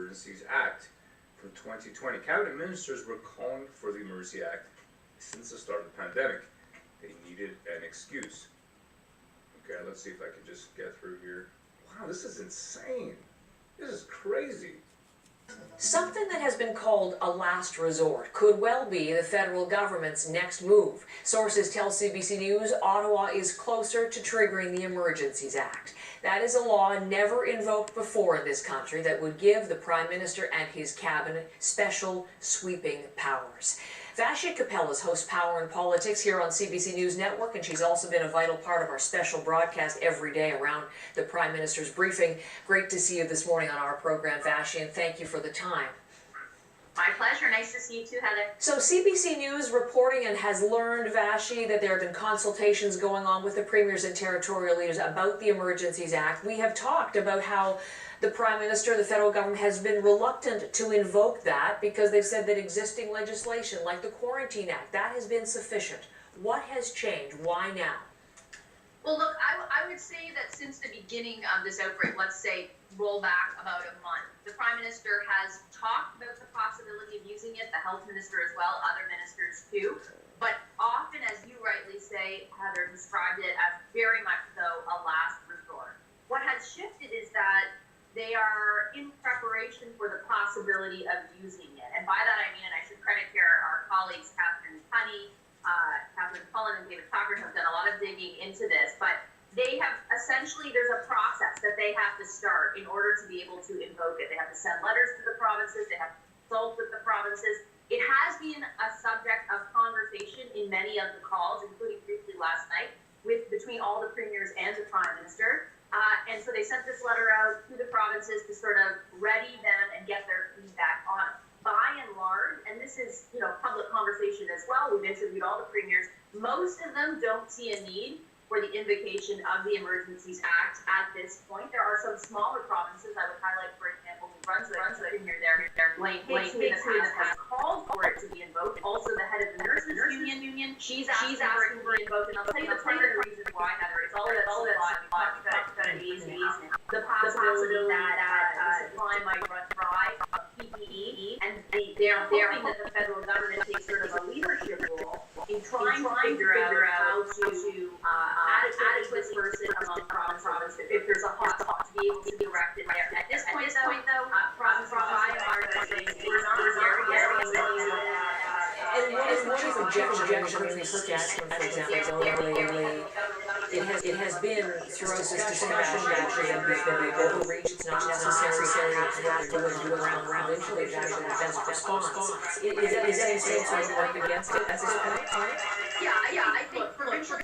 Emergencies Act from 2020. Cabinet ministers were calling for the Emergency Act since the start of the pandemic. They needed an excuse. Okay, let's see if I can just get through here. Wow, this is insane. This is crazy. Something that has been called a last resort could well be the federal government's next move. Sources tell CBC News Ottawa is closer to triggering the Emergencies Act. That is a law never invoked before in this country that would give the Prime Minister and his cabinet special sweeping powers. Vashi Capella's hosts Power and Politics here on CBC News Network, and she's also been a vital part of our special broadcast every day around the Prime Minister's briefing. Great to see you this morning on our program, Vashi, and thank you for the time. My pleasure. Nice to see you too, Heather. So CBC News reporting and has learned, Vashi, that there have been consultations going on with the premiers and territorial leaders about the Emergencies Act. We have talked about how the Prime Minister, the federal government, has been reluctant to invoke that because they've said that existing legislation, like the Quarantine Act, that has been sufficient. What has changed? Why now? Well, look, I would say that since the beginning of this outbreak, let's say roll back about a month, the Prime Minister has talked about the possibility of using it, the Health Minister as well, other ministers too, but often, as you rightly say, Heather described it as very much though a last resort. What has shifted is that they are in preparation for the possibility of using it. And by that I mean, and I should credit here our colleagues, Catherine Tunney, Catherine Cullen, and David Cochran have done a lot of digging into this, but they have essentially, there's a process that they have to start in order to be able to invoke it. They have to send letters to the provinces, they have to consult with the provinces. It has been a subject of conversation in many of the calls, including briefly last night, between all the premiers and the Prime Minister. And so they sent this letter out to the provinces to sort of ready them and get their feedback on it. By and large, and this is, public conversation as well, we've interviewed all the premiers, most of them don't see a need for the invocation of the Emergencies Act at this point. There are some smaller provinces, I would highlight, for example, New Brunswick, premier there, Blaine Higgs, who has called for it to be invoked. Also, the head of the Nurses Union, she's asking for it invoked. And I'll tell you the primary reason why, Heather, it's all that we talked about it easy. The possibility that the supply might run dry of PPE, and they're hoping that the federal government takes sort of a leadership role in trying to figure out how to adequately disperse it among provinces if there's a hotspot to be able to be directed there. At this point, though, provinces are saying we're not And what is objection? We've heard Saskatchewan, for example, Delveli. It has been throughout this discussion actually that we've been overreach. It's not necessary to have to do around provincially. It's actually the best response. Is that a sense of work against it at this point? Yeah, I think provincial.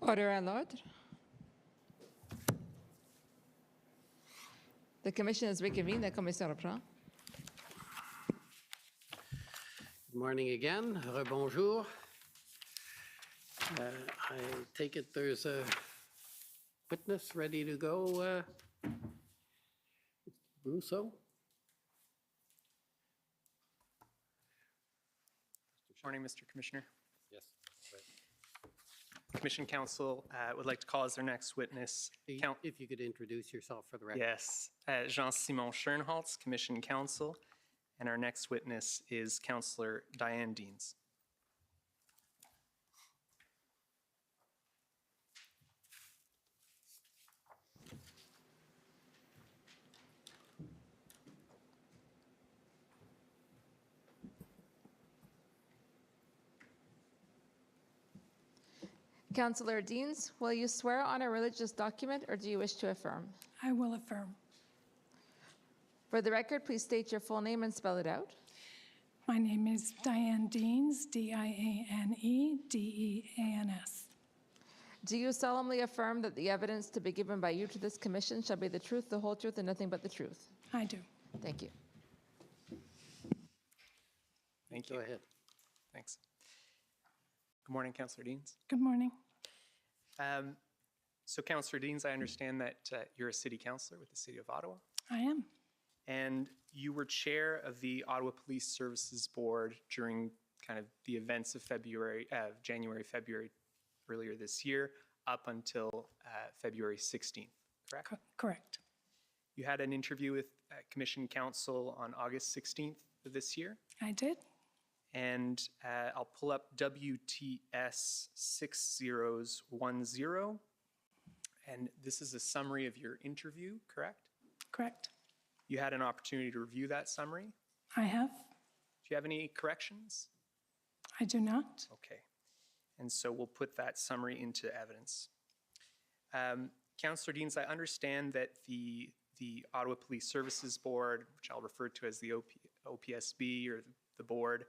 Order à l'ordre. The commission is reconvened. La commission reprend. Good morning again. Rebonjour. I take it there's a witness ready to go. Russo? Morning, Mr. Commissioner. Yes. Commission Counsel would like to call as their next witness. If you could introduce yourself for the record. Yes, Jean-Simon Schernholz, Commission Counsel, and our next witness is Councillor Diane Deans. Councillor Deans, will you swear on a religious document or do you wish to affirm? I will affirm. For the record, please state your full name and spell it out. My name is Diane Deans, D-I-A-N-E-D-E-A-N-S. Do you solemnly affirm that the evidence to be given by you to this commission shall be the truth, the whole truth, and nothing but the truth? I do. Thank you. Thank you. Go ahead. Thanks. Good morning, Councillor Deans. Good morning. So, Councillor Deans, I understand that you're a city councillor with the City of Ottawa, I am. and you were chair of the Ottawa Police Services Board during kind of the events of January, February earlier this year, up until February 16th, correct? Correct. You had an interview with Commission Counsel on August 16th of this year, I did. and I'll pull up WTS 6010, and this is a summary of your interview, correct? Correct. You had an opportunity to review that summary. I have. Do you have any corrections? I do not. Okay. And so we'll put that summary into evidence. Councillor Deans, I understand that the Ottawa Police Services Board, which I'll refer to as the OPSB or the board,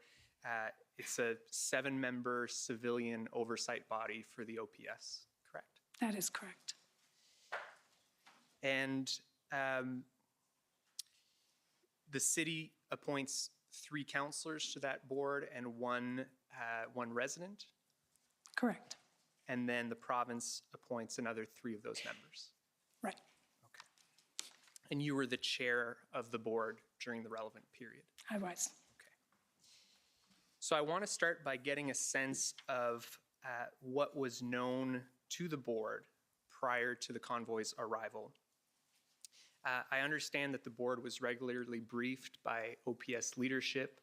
it's a 7-member civilian oversight body for the OPS, correct? That is correct. And the city appoints 3 councillors to that board and one resident, Correct. and then the province appoints another 3 of those members. Right. Okay. And you were the chair of the board during the relevant period. I was. Okay. So I want to start by getting a sense of what was known to the board prior to the convoy's arrival. I understand that the board was regularly briefed by OPS leadership,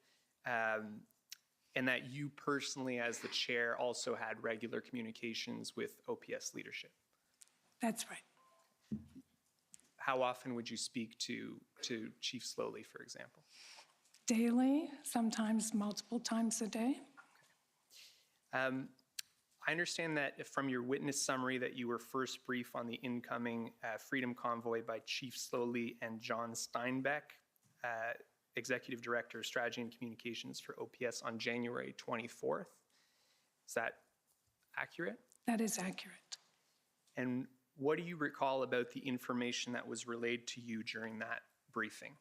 and that you personally, as the chair, also had regular communications with OPS leadership. That's right. How often would you speak to Chief Slowly, for example? Daily, sometimes multiple times a day. I understand that from your witness summary that you were first briefed on the incoming Freedom Convoy by Chief Slowly and John Steinbeck, Executive Director of Strategy and Communications for OPS, on January 24th. Is that accurate? That is accurate. And what do you recall about the information that was relayed to you during that briefing?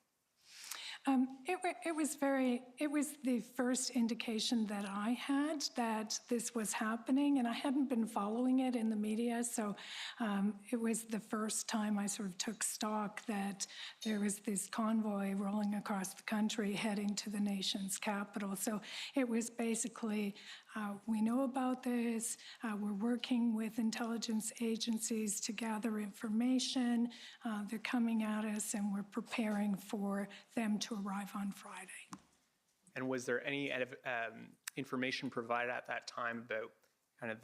It was the first indication that I had that this was happening, and I hadn't been following it in the media, so it was the first time I sort of took stock that there was this convoy rolling across the country heading to the nation's capital. So it was basically, we know about this, we're working with intelligence agencies to gather information, they're coming at us, and we're preparing for them to arrive on Friday. And was there any information provided at that time about kind of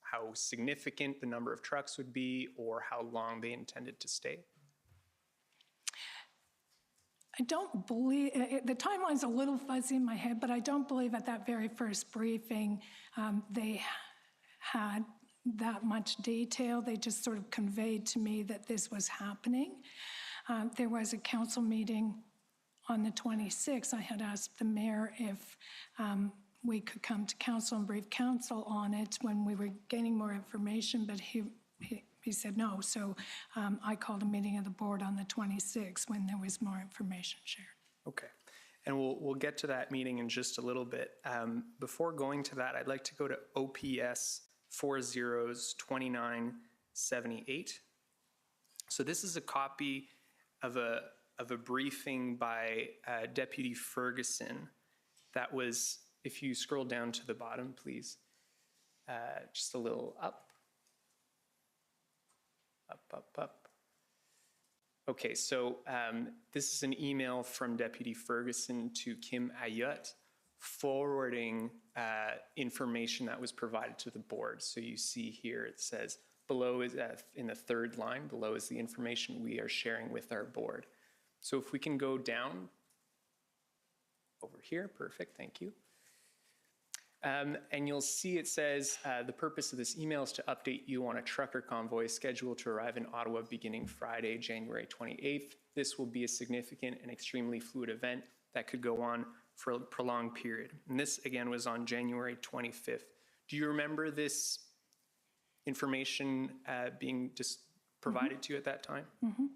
how significant the number of trucks would be or how long they intended to stay? I don't believe, the timeline's a little fuzzy in my head, but I don't believe at that very first briefing they had that much detail. They just sort of conveyed to me that this was happening. There was a council meeting on the 26th. I had asked the mayor if we could come to council and brief council on it when we were getting more information, but he said no. So I called a meeting of the board on the 26th when there was more information shared. Okay. And we'll get to that meeting in just a little bit. Before going to that, I'd like to go to OPS 402978. So this is a copy of a briefing by Deputy Ferguson that was, if you scroll down to the bottom, please, just a little up. Up. Okay, so this is an email from Deputy Ferguson to Kim Ayotte forwarding information that was provided to the board. So you see here it says, below is in the third line, below is the information we are sharing with our board. So if we can go down over here, perfect, thank you. And you'll see it says, the purpose of this email is to update you on a trucker convoy scheduled to arrive in Ottawa beginning Friday, January 28th. This will be a significant and extremely fluid event that could go on for a prolonged period. And this, again, was on January 25th. Do you remember this information being just provided to you at that time? Mm-hmm.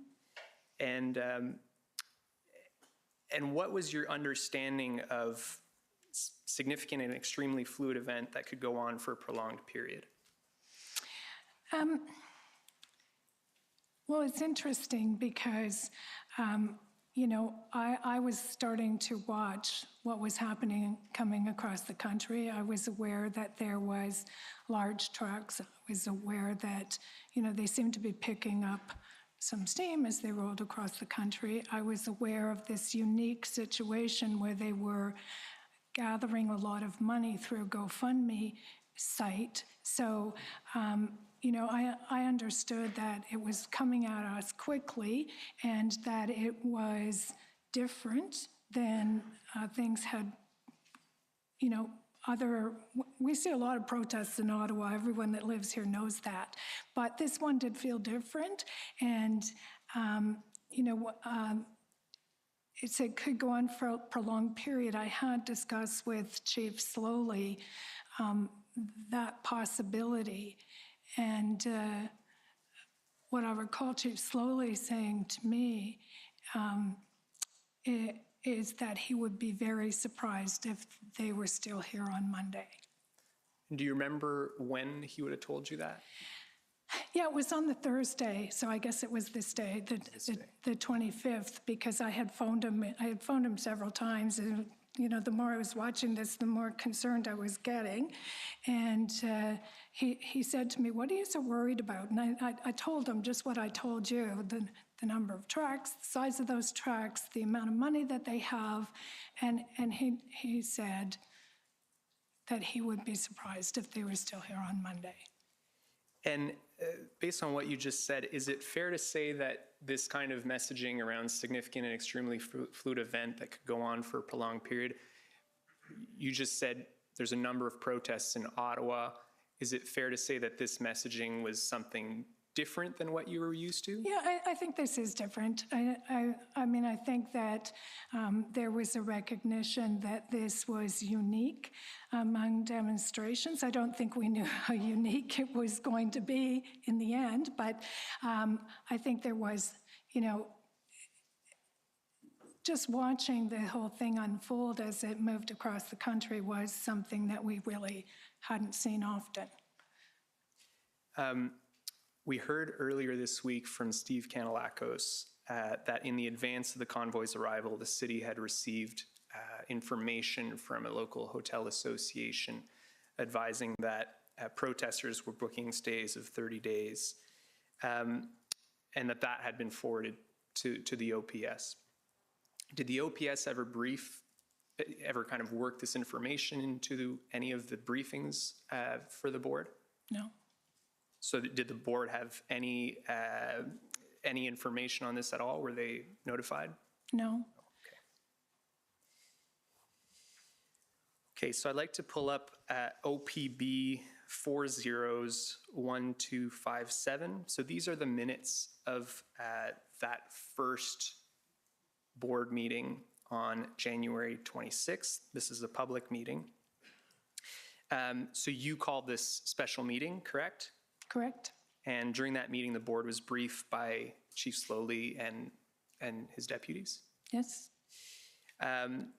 And what was your understanding of significant and extremely fluid event that could go on for a prolonged period? Well, it's interesting because, you know, I was starting to watch what was happening coming across the country. I was aware that there was large trucks. I was aware that, you know, they seemed to be picking up some steam as they rolled across the country. I was aware of this unique situation where they were gathering a lot of money through a GoFundMe site. So, you know, I understood that it was coming at us quickly and that it was different than things had, you know, we see a lot of protests in Ottawa. Everyone that lives here knows that. But this one did feel different. And, you know, it could go on for a prolonged period. I had discussed with Chief Slowly that possibility. And what I recall Chief Slowly saying to me is that he would be very surprised if they were still here on Monday. Do you remember when he would have told you that? Yeah, it was on the Thursday, so I guess it was this day, the 25th, because I had phoned him several times, and you know, the more I was watching this, the more concerned I was getting. And he said to me, "What are you so worried about?" And I told him just what I told you, the number of trucks, the size of those trucks, the amount of money that they have, and he said that he would be surprised if they were still here on Monday. And based on what you just said, is it fair to say that this kind of messaging around significant and extremely fluid event that could go on for a prolonged period, you just said there's a number of protests in Ottawa. Is it fair to say that this messaging was something different than what you were used to? Yeah, I think this is different. I mean, I think that there was a recognition that this was unique among demonstrations. I don't think we knew how unique it was going to be in the end, but I think there was, you know, just watching the whole thing unfold as it moved across the country was something that we really hadn't seen often. We heard earlier this week from Steve Kanellakos that in the advance of the convoy's arrival, the city had received information from a local hotel association advising that protesters were booking stays of 30 days and that had been forwarded to the OPS. Did the OPS ever kind of work this information into any of the briefings for the board? No. So did the board have any information on this at all? Were they notified? No. Okay, so I'd like to pull up OPB 401257. So these are the minutes of that first board meeting on January 26th. This is a public meeting. So you called this special meeting, correct? Correct? And during that meeting, the board was briefed by Chief Slowly and his deputies? Yes? And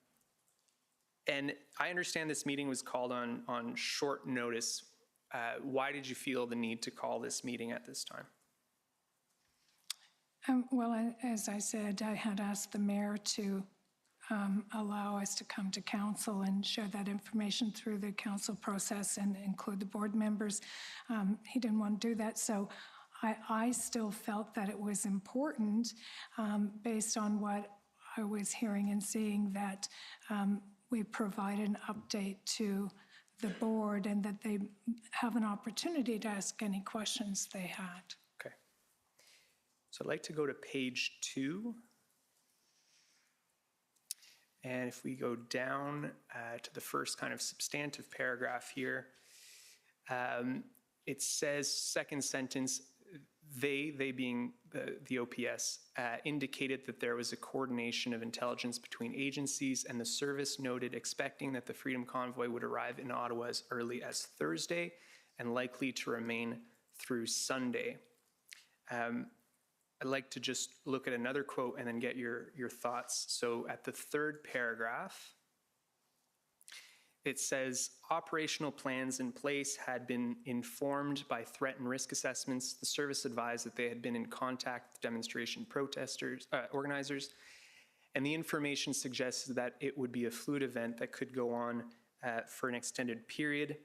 I understand this meeting was called on short notice. Why did you feel the need to call this meeting at this time? Well, as I said, I had asked the mayor to allow us to come to council and share that information through the council process and include the board members. He didn't want to do that, so I still felt that it was important based on what I was hearing and seeing, that we provide an update to the board and that they have an opportunity to ask any questions they had. Okay. So I'd like to go to page 2. And if we go down to the first kind of substantive paragraph here, it says, second sentence, they being the OPS, indicated that there was a coordination of intelligence between agencies, and the service noted expecting that the Freedom Convoy would arrive in Ottawa as early as Thursday and likely to remain through Sunday. I'd like to just look at another quote and then get your thoughts. So at the third paragraph, it says, operational plans in place had been informed by threat and risk assessments. The service advised that they had been in contact with demonstration organizers, and the information suggested that it would be a fluid event that could go on for an extended period.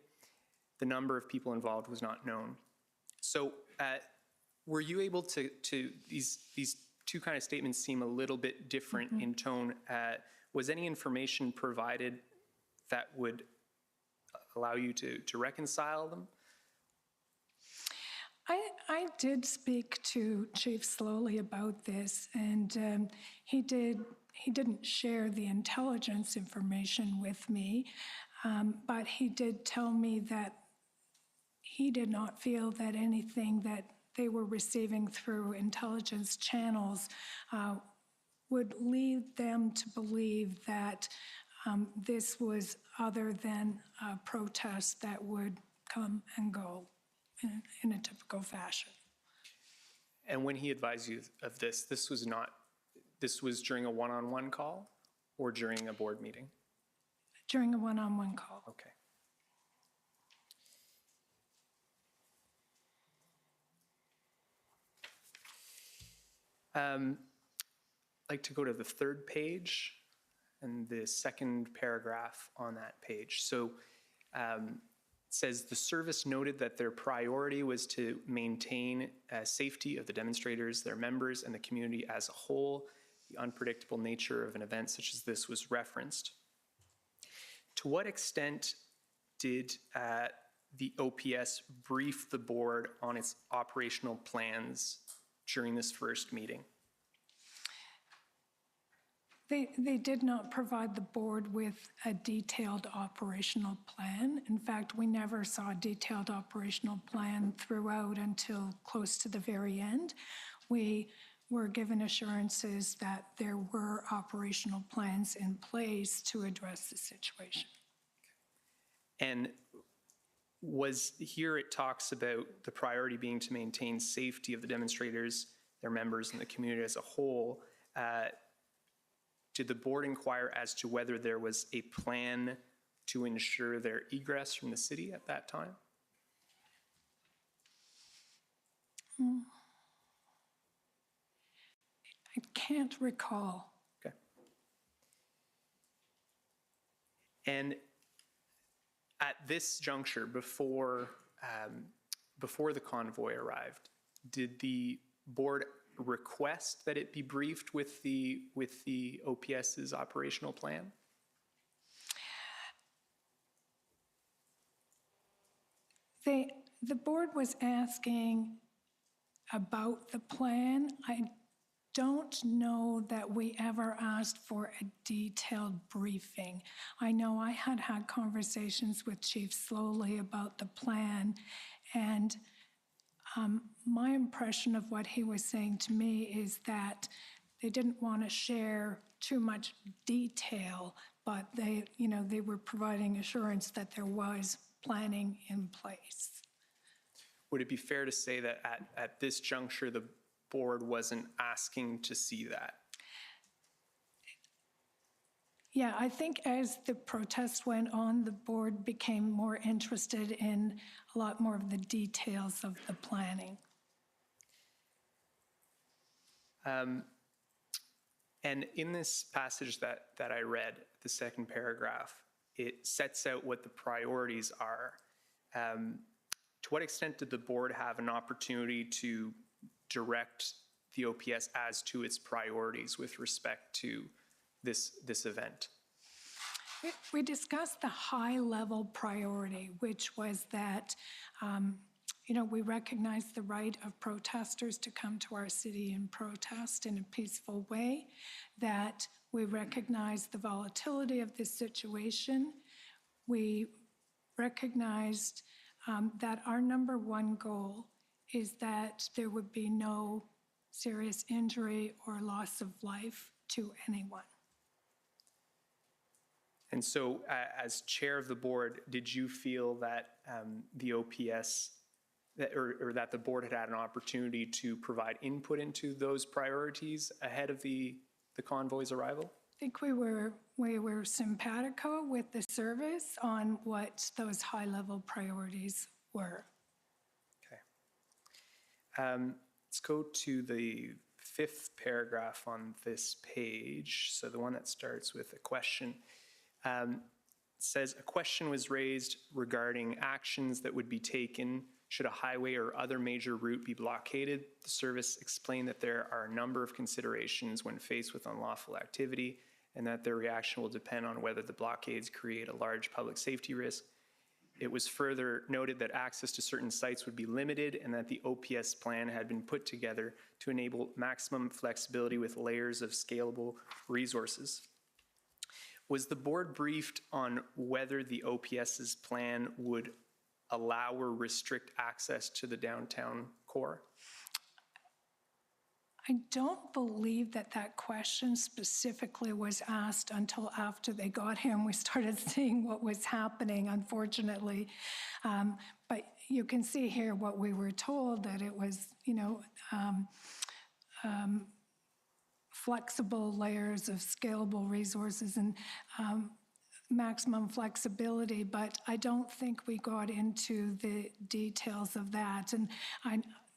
The number of people involved was not known. So were you able to these two kind of statements seem a little bit different in tone. Was any information provided that would allow you to reconcile them? I did speak to Chief Slowly about this, and he didn't share the intelligence information with me, but he did tell me that he did not feel that anything that they were receiving through intelligence channels would lead them to believe that this was other than a protest that would come and go in a typical fashion. And when he advised you of this, this was during a one-on-one call or during a board meeting? During a one-on-one call. Okay. I'd like to go to the third page and the second paragraph on that page. So it says, the service noted that their priority was to maintain safety of the demonstrators, their members, and the community as a whole. The unpredictable nature of an event such as this was referenced. To what extent did the OPS brief the board on its operational plans during this first meeting? They did not provide the board with a detailed operational plan. In fact, we never saw a detailed operational plan throughout until close to the very end. We were given assurances that there were operational plans in place to address the situation. And here it talks about the priority being to maintain safety of the demonstrators, their members, and the community as a whole. Did the board inquire as to whether there was a plan to ensure their egress from the city at that time? I can't recall. Okay. And at this juncture, before the convoy arrived, did the board request that it be briefed with the OPS's operational plan? The board was asking about the plan. I don't know that we ever asked for a detailed briefing. I know I had conversations with Chief Slowly about the plan, and my impression of what he was saying to me is that they didn't want to share too much detail, but they were providing assurance that there was planning in place. Would it be fair to say that at this juncture, the board wasn't asking to see that? Yeah, I think as the protest went on, the board became more interested in a lot more of the details of the planning. And in this passage that I read, the second paragraph, it sets out what the priorities are. To what extent did the board have an opportunity to direct the OPS as to its priorities with respect to this event? We discussed the high-level priority, which was that, we recognize the right of protesters to come to our city and protest in a peaceful way, that we recognize the volatility of this situation. We recognized that our number one goal is that there would be no serious injury or loss of life to anyone. And so as chair of the board, did you feel that the OPS, or that the board had an opportunity to provide input into those priorities ahead of the convoy's arrival? I think we were simpatico with the service on what those high-level priorities were. Okay. Let's go to the fifth paragraph on this page. So the one that starts with a question. It says, a question was raised regarding actions that would be taken should a highway or other major route be blockaded. The service explained that there are a number of considerations when faced with unlawful activity, and that their reaction will depend on whether the blockades create a large public safety risk. It was further noted that access to certain sites would be limited and that the OPS plan had been put together to enable maximum flexibility with layers of scalable resources. Was the board briefed on whether the OPS's plan would allow or restrict access to the downtown core? I don't believe that question specifically was asked until after they got here and we started seeing what was happening, unfortunately. But you can see here what we were told, that it was, flexible layers of scalable resources and maximum flexibility, but I don't think we got into the details of that. And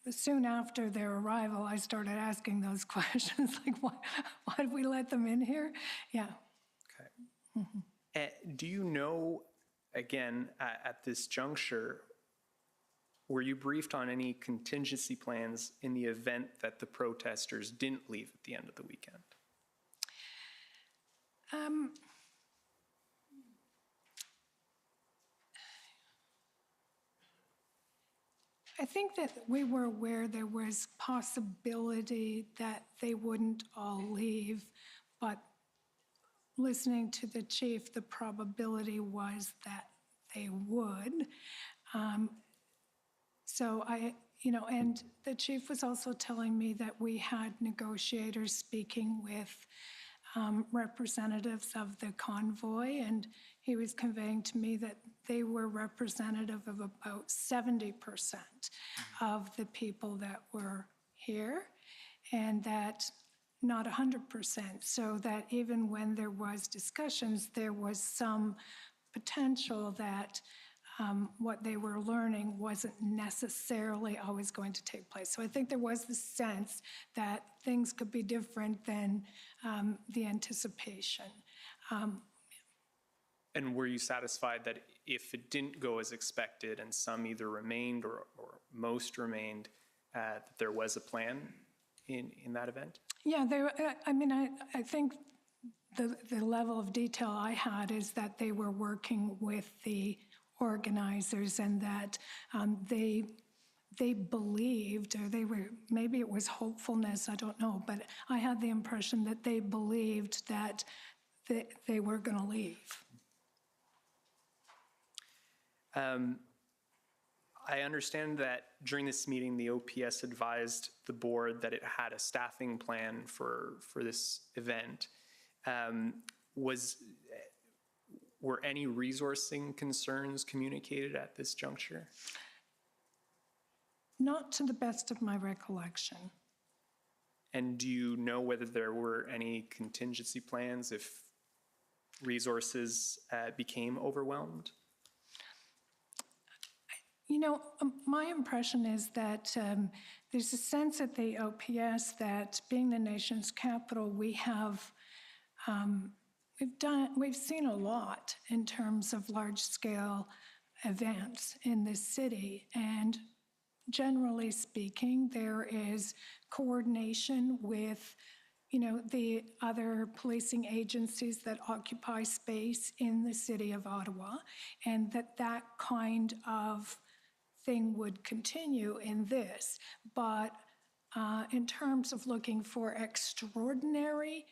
soon after their arrival, I started asking those questions, like, why did we let them in here? Yeah. Okay. Mm-hmm. Do you know, again, at this juncture, were you briefed on any contingency plans in the event that the protesters didn't leave at the end of the weekend? I think that we were aware there was possibility that they wouldn't all leave, but listening to the chief, the probability was that they would. So and the chief was also telling me that we had negotiators speaking with representatives of the convoy, and he was conveying to me that they were representative of about 70% of the people that were here, and that not 100%, so that even when there was discussions, there was some potential that what they were learning wasn't necessarily always going to take place. So I think there was the sense that things could be different than the anticipation. And were you satisfied that if it didn't go as expected and some either remained or most remained, that there was a plan in that event? Yeah, I think the level of detail I had is that they were working with the organizers and that they believed, or maybe it was hopefulness, I don't know, but I had the impression that they believed that they were going to leave. I understand that during this meeting, the OPS advised the board that it had a staffing plan for this event. were any resourcing concerns communicated at this juncture? Not to the best of my recollection. And do you know whether there were any contingency plans if resources became overwhelmed? You know, my impression is that there's a sense at the OPS that being the nation's capital, we've seen a lot in terms of large-scale events in this city, and generally speaking, there is coordination with, you know, the other policing agencies that occupy space in the city of Ottawa, and that kind of thing would continue in this. But in terms of looking for extraordinary,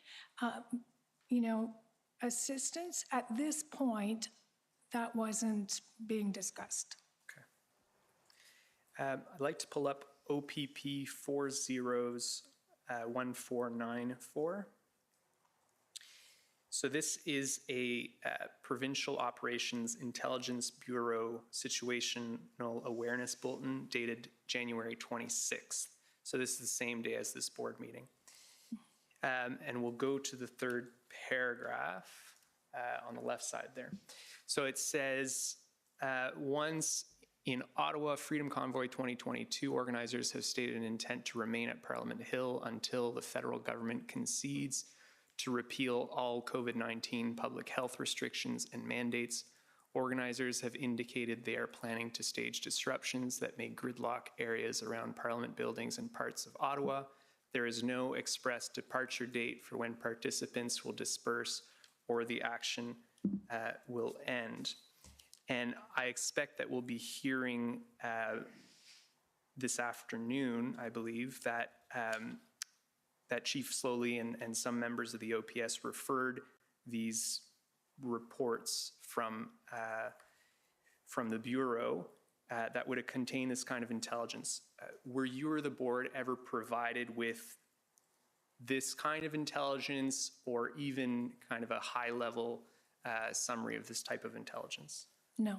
you know, assistance, at this point, that wasn't being discussed. Okay. I'd like to pull up OPP 401494. So this is a Provincial Operations Intelligence Bureau Situational Awareness Bulletin dated January 26th. So this is the same day as this board meeting. And we'll go to the third paragraph on the left side there. So it says, once in Ottawa Freedom Convoy 2022, organizers have stated an intent to remain at Parliament Hill until the federal government concedes to repeal all COVID-19 public health restrictions and mandates. Organizers have indicated they are planning to stage disruptions that may gridlock areas around Parliament buildings and parts of Ottawa. There is no express departure date for when participants will disperse or the action will end. And I expect that we'll be hearing this afternoon, I believe, that that Chief Slowly and some members of the OPS referred these reports from the Bureau that would contain this kind of intelligence. Were you or the board ever provided with this kind of intelligence, or even kind of a high-level summary of this type of intelligence? No.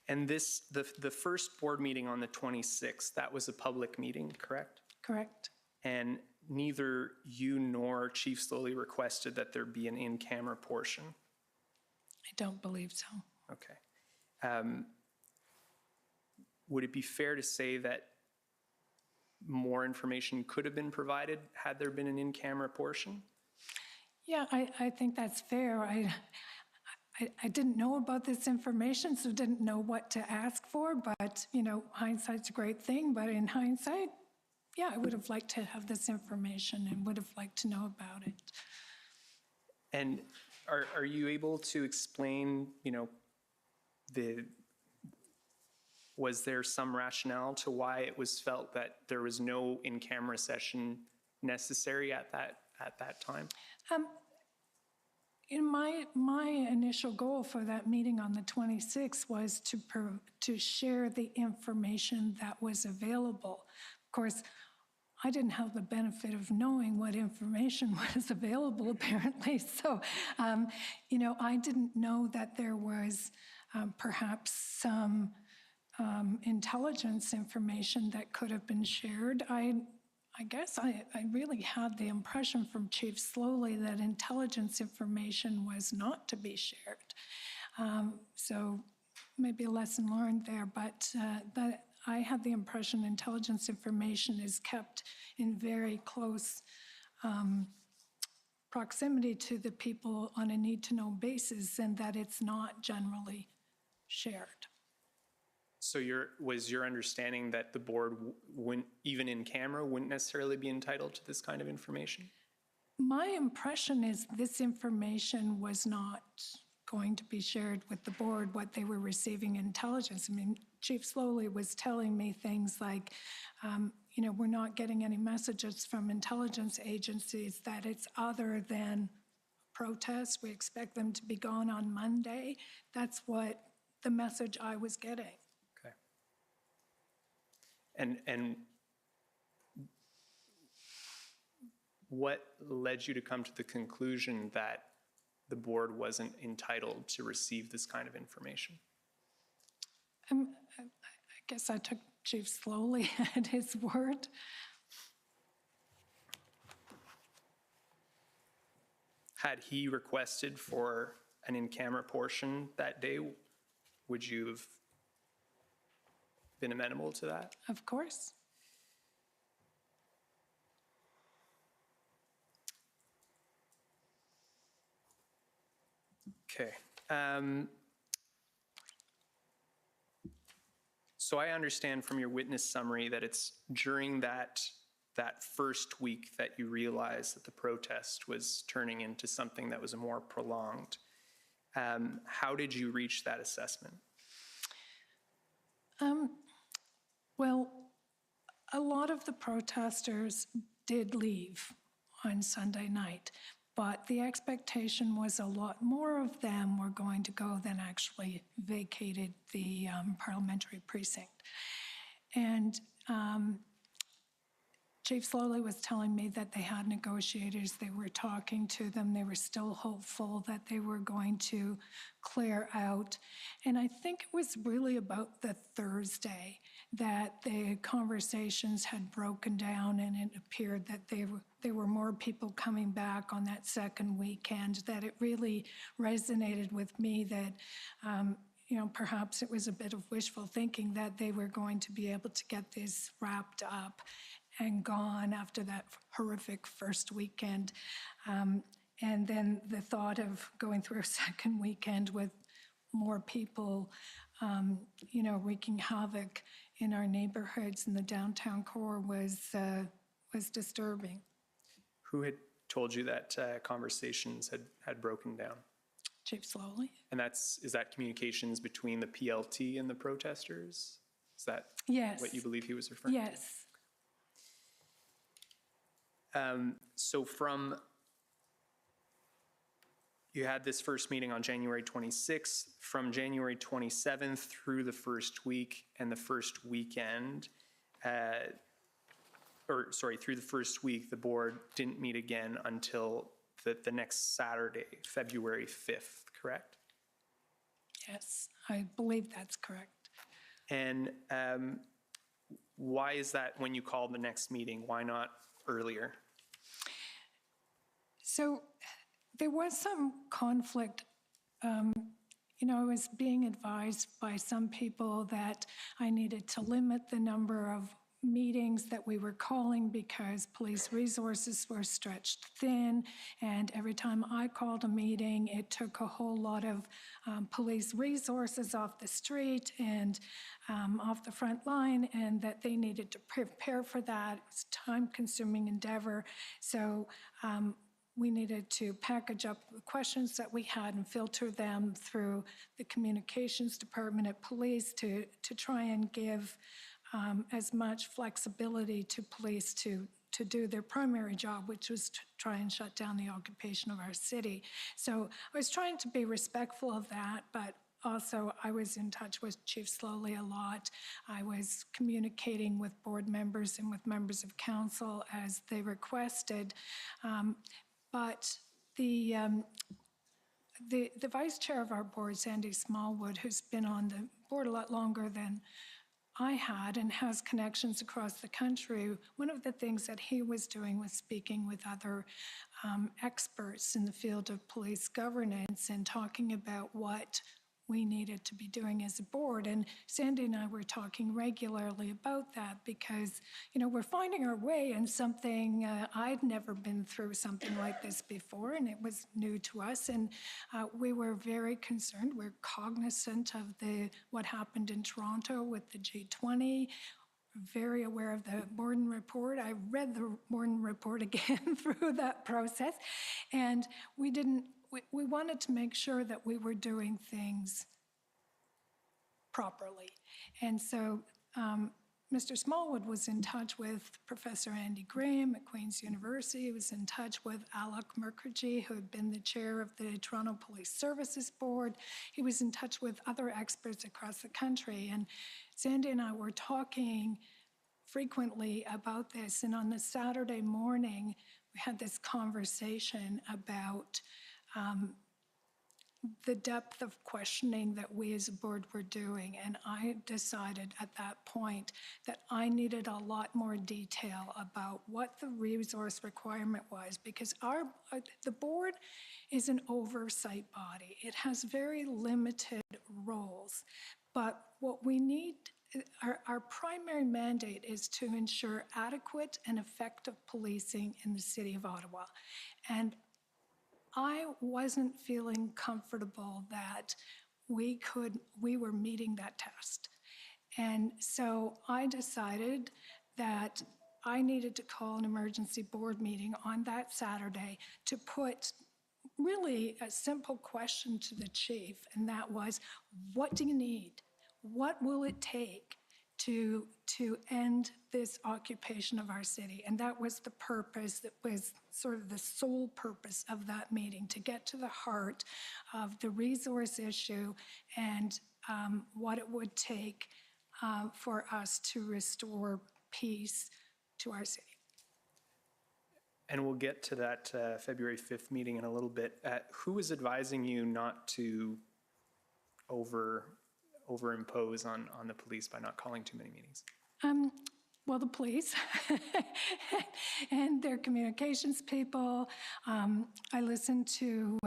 And this, the first board meeting on the 26th, that was a public meeting, correct? Correct. And neither you nor Chief Slowly requested that there be an in-camera portion? I don't believe so. Okay. Would it be fair to say that more information could have been provided had there been an in-camera portion? Yeah, I think that's fair. I didn't know about this information, so didn't know what to ask for, but, you know, hindsight's a great thing, but in hindsight, yeah, I would have liked to have this information and would have liked to know about it. And are you able to explain, you know, was there some rationale to why it was felt that there was no in-camera session necessary at that time? In my initial goal for that meeting on the 26th was to share the information that was available. Of course, I didn't have the benefit of knowing what information was available, apparently. So, you know, I didn't know that there was perhaps some intelligence information that could have been shared. I guess I really had the impression from Chief Slowly that intelligence information was not to be shared. So maybe a lesson learned there, but that I had the impression intelligence information is kept in very close proximity to the people on a need-to-know basis, and that it's not generally shared. So was your understanding that the board, even in camera, wouldn't necessarily be entitled to this kind of information? My impression is this information was not going to be shared with the board, what they were receiving intelligence. I mean, Chief Slowly was telling me things like, you know, we're not getting any messages from intelligence agencies that it's other than protests. We expect them to be gone on Monday. That's what the message I was getting. And what led you to come to the conclusion that the board wasn't entitled to receive this kind of information? I guess I took Chief Slowly at his word. Had he requested for an in-camera portion that day, would you have been amenable to that? Of course. Okay. So I understand from your witness summary that it's during that first week that you realized that the protest was turning into something that was more prolonged. How did you reach that assessment? Well, a lot of the protesters did leave on Sunday night, but the expectation was a lot more of them were going to go than actually vacated the parliamentary precinct. And Chief Slowly was telling me that they had negotiators, they were talking to them, they were still hopeful that they were going to clear out. And I think it was really about the Thursday that the conversations had broken down, and it appeared that there were more people coming back on that second weekend, that it really resonated with me that perhaps it was a bit of wishful thinking that they were going to be able to get this wrapped up and gone after that horrific first weekend. And then the thought of going through a second weekend with more people, wreaking havoc in our neighborhoods in the downtown core was disturbing. Who had told you that conversations had broken down? Chief Slowly. And is that communications between the PLT and the protesters? Is that Yes. what you believe he was referring to? Yes. So you had this first meeting on January 26th. From January 27th through the first week and the first weekend, through the first week, the board didn't meet again until the next Saturday, February 5th, correct? Yes, I believe that's correct. And why is that when you called the next meeting? Why not earlier? So there was some conflict. I was being advised by some people that I needed to limit the number of meetings that we were calling because police resources were stretched thin, and every time I called a meeting, it took a whole lot of police resources off the street and off the front line, and that they needed to prepare for that. It was a time-consuming endeavor, so we needed to package up the questions that we had and filter them through the communications department at police to try and give as much flexibility to police to do their primary job, which was to try and shut down the occupation of our city. So I was trying to be respectful of that, but also I was in touch with Chief Slowly a lot. I was communicating with board members and with members of council as they requested. But the vice chair of our board, Sandy Smallwood, who's been on the board a lot longer than I had and has connections across the country, one of the things that he was doing was speaking with other experts in the field of police governance and talking about what we needed to be doing as a board. And Sandy and I were talking regularly about that because, we're finding our way in something, I'd never been through something like this before, and it was new to us. And we were very concerned. We're cognizant of what happened in Toronto with the G20, very aware of the Borden report. I read the Borden report again through that process, and we wanted to make sure that we were doing things properly. And so Mr. Smallwood was in touch with Professor Andy Graham at Queen's University. He was in touch with Alec Mukherjee, who had been the chair of the Toronto Police Services Board. He was in touch with other experts across the country. And Sandy and I were talking frequently about this. And on the Saturday morning, we had this conversation about the depth of questioning that we as a board were doing. And I decided at that point that I needed a lot more detail about what the resource requirement was, because the board is an oversight body. It has very limited roles. But what we need, our primary mandate is to ensure adequate and effective policing in the city of Ottawa. And I wasn't feeling comfortable that we were meeting that test. And so I decided that I needed to call an emergency board meeting on that Saturday to put really a simple question to the chief, and that was, what do you need? What will it take to end this occupation of our city? And that was the purpose, that was sort of the sole purpose of that meeting, to get to the heart of the resource issue and what it would take for us to restore peace to our city. And we'll get to that February 5th meeting in a little bit. Who is advising you not to overimpose on the police by not calling too many meetings? Well, the police and their communications people. I listened to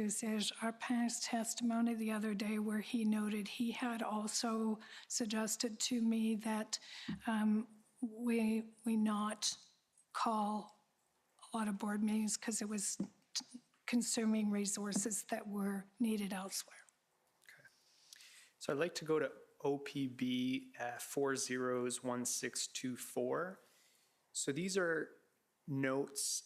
Serge Arpin's testimony the other day, where he noted he had also suggested to me that we not call a lot of board meetings because it was consuming resources that were needed elsewhere. Okay. So I'd like to go to OPB 401624. So these are notes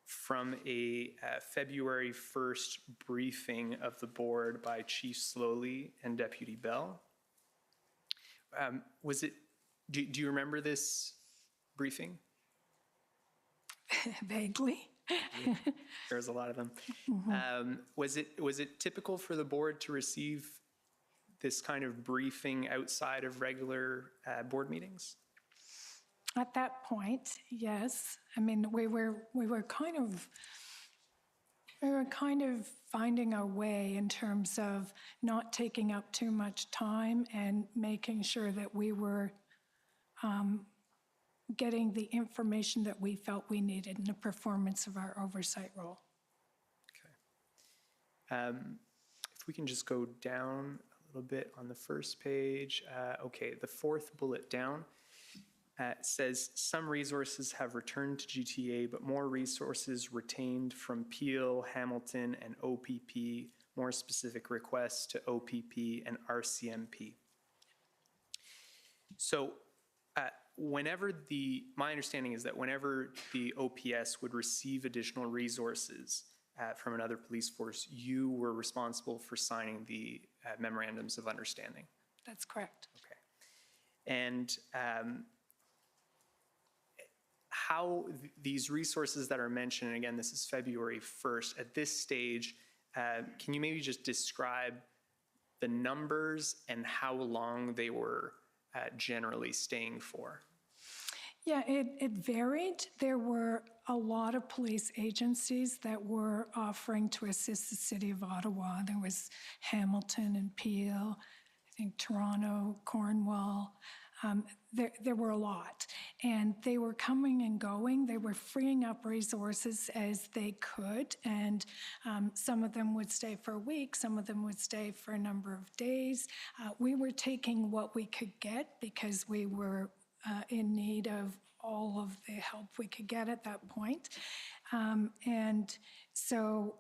from a February 1st briefing of the board by Chief Slowly and Deputy Bell. Do you remember this briefing? Vaguely. There's a lot of them. Mm-hmm. Was it typical for the board to receive this kind of briefing outside of regular board meetings? At that point, yes. I mean, we were kind of finding our way in terms of not taking up too much time and making sure that we were getting the information that we felt we needed in the performance of our oversight role. Okay. If we can just go down a little bit on the first page. Okay, the fourth bullet down says some resources have returned to GTA, but more resources retained from Peel, Hamilton, and OPP, more specific requests to OPP and RCMP. So my understanding is that whenever the OPS would receive additional resources from another police force, you were responsible for signing the memorandums of understanding. That's correct. Okay. And how these resources that are mentioned, and again, this is February 1st, at this stage, can you maybe just describe the numbers and how long they were generally staying for? Yeah, it varied. There were a lot of police agencies that were offering to assist the city of Ottawa. There was Hamilton and Peel, I think Toronto, Cornwall. There were a lot, and they were coming and going. They were freeing up resources as they could, and some of them would stay for a week, some of them would stay for a number of days. We were taking what we could get because we were in need of all of the help we could get at that point. And so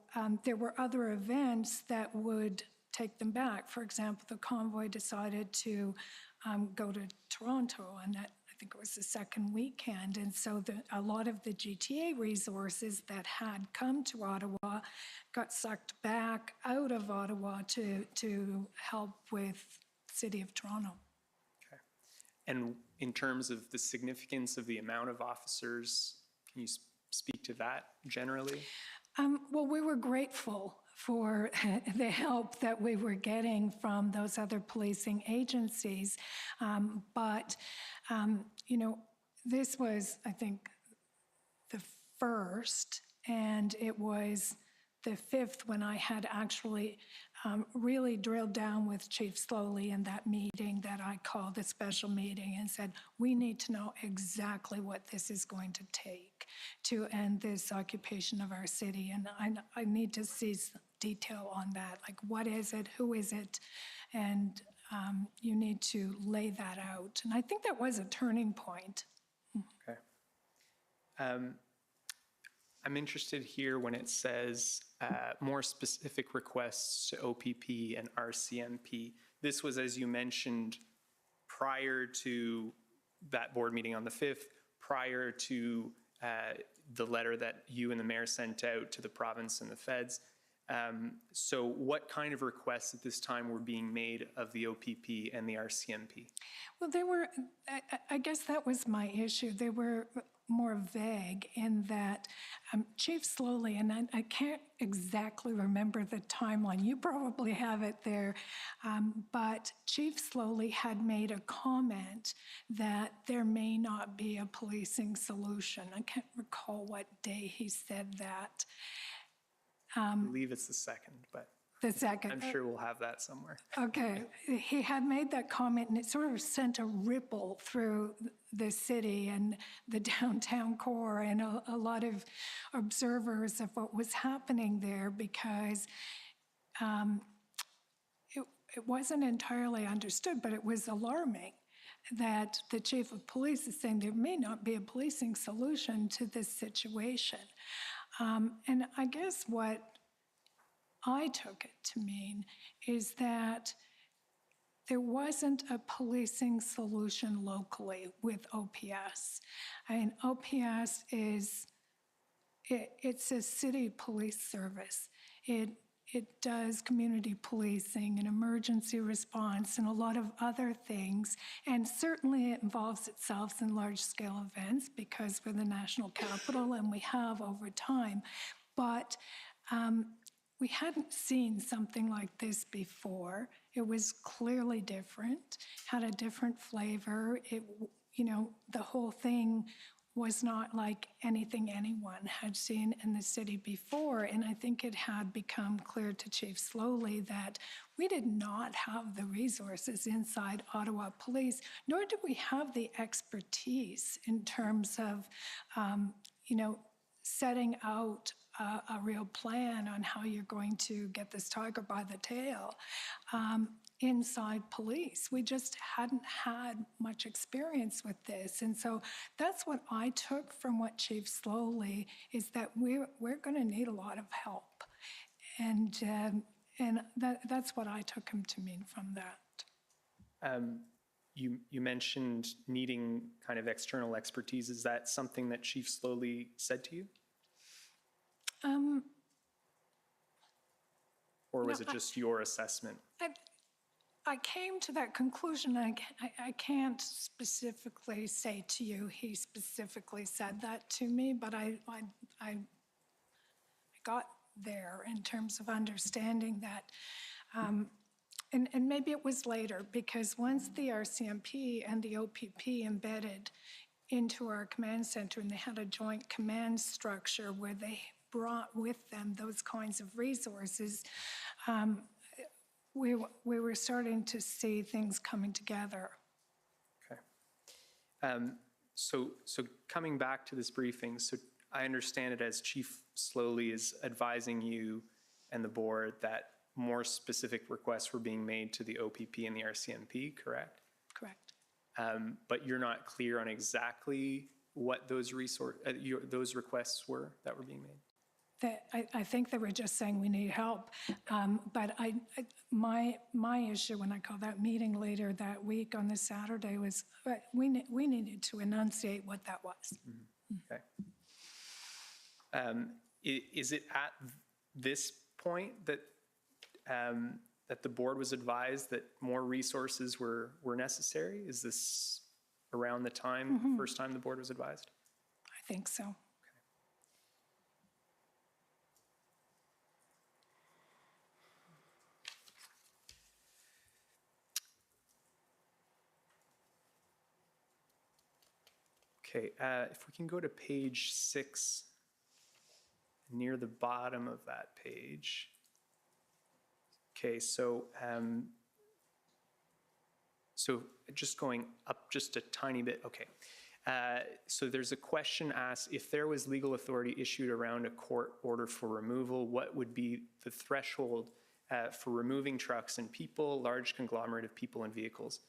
there were other events that would take them back. For example, the convoy decided to go to Toronto, and that, I think it was the second weekend. And so a lot of the GTA resources that had come to Ottawa got sucked back out of Ottawa to help with the City of Toronto. Okay. And in terms of the significance of the amount of officers, can you speak to that generally? Well, we were grateful for the help that we were getting from those other policing agencies. But, this was, I think, the first, and it was the fifth when I had actually really drilled down with Chief Slowly in that meeting that I called a special meeting and said, we need to know exactly what this is going to take to end this occupation of our city. And I need to see some detail on that, like what is it, who is it, and you need to lay that out. And I think that was a turning point. Okay. I'm interested here when it says more specific requests to OPP and RCMP. This was, as you mentioned, prior to that board meeting on the 5th, prior to the letter that you and the mayor sent out to the province and the feds. So what kind of requests at this time were being made of the OPP and the RCMP? Well, they were, I guess that was my issue. They were more vague in that Chief Slowly, and I can't exactly remember the timeline, you probably have it there, but Chief Slowly had made a comment that there may not be a policing solution. I can't recall what day he said that. I believe it's the 2nd, but The 2nd. I'm sure we'll have that somewhere. Okay, he had made that comment and it sort of sent a ripple through the city and the downtown core and a lot of observers of what was happening there because it wasn't entirely understood, but it was alarming that the chief of police is saying there may not be a policing solution to this situation. And I guess what I took it to mean is that there wasn't a policing solution locally with OPS. I mean, OPS it's a city police service. It does community policing and emergency response and a lot of other things. And certainly it involves itself in large-scale events because we're the national capital and we have over time. But we hadn't seen something like this before. It was clearly different, had a different flavor. The whole thing was not like anything anyone had seen in the city before. And I think it had become clear to Chief Slowly that we did not have the resources inside Ottawa Police, nor did we have the expertise in terms of, setting out a real plan on how you're going to get this tiger by the tail inside police. We just hadn't had much experience with this. And so that's what I took from what Chief Slowly is that we're going to need a lot of help. And that's what I took him to mean from that. You mentioned needing kind of external expertise. Is that something that Chief Slowly said to you? Or was it just your assessment? I came to that conclusion. I can't specifically say to you he specifically said that to me, but I got there in terms of understanding that. And maybe it was later, because once the RCMP and the OPP embedded into our command center and they had a joint command structure where they brought with them those kinds of resources, we were starting to see things coming together. Okay. So coming back to this briefing, so I understand it as Chief Slowly is advising you and the board that more specific requests were being made to the OPP and the RCMP, correct? Correct. But you're not clear on exactly what those requests were that were being made? I think they were just saying we need help, but my issue when I called that meeting later that week on the Saturday was we needed to enunciate what that was. Mm-hmm. Okay. Is it at this point that that the board was advised that more resources were necessary? Is this around the time, first time the board was advised? I think so. Okay, if we can go to page 6, near the bottom of that page. Okay, so just going up just a tiny bit, okay. So there's a question asked, if there was legal authority issued around a court order for removal, what would be the threshold for removing trucks and people, large conglomerate of people and vehicles?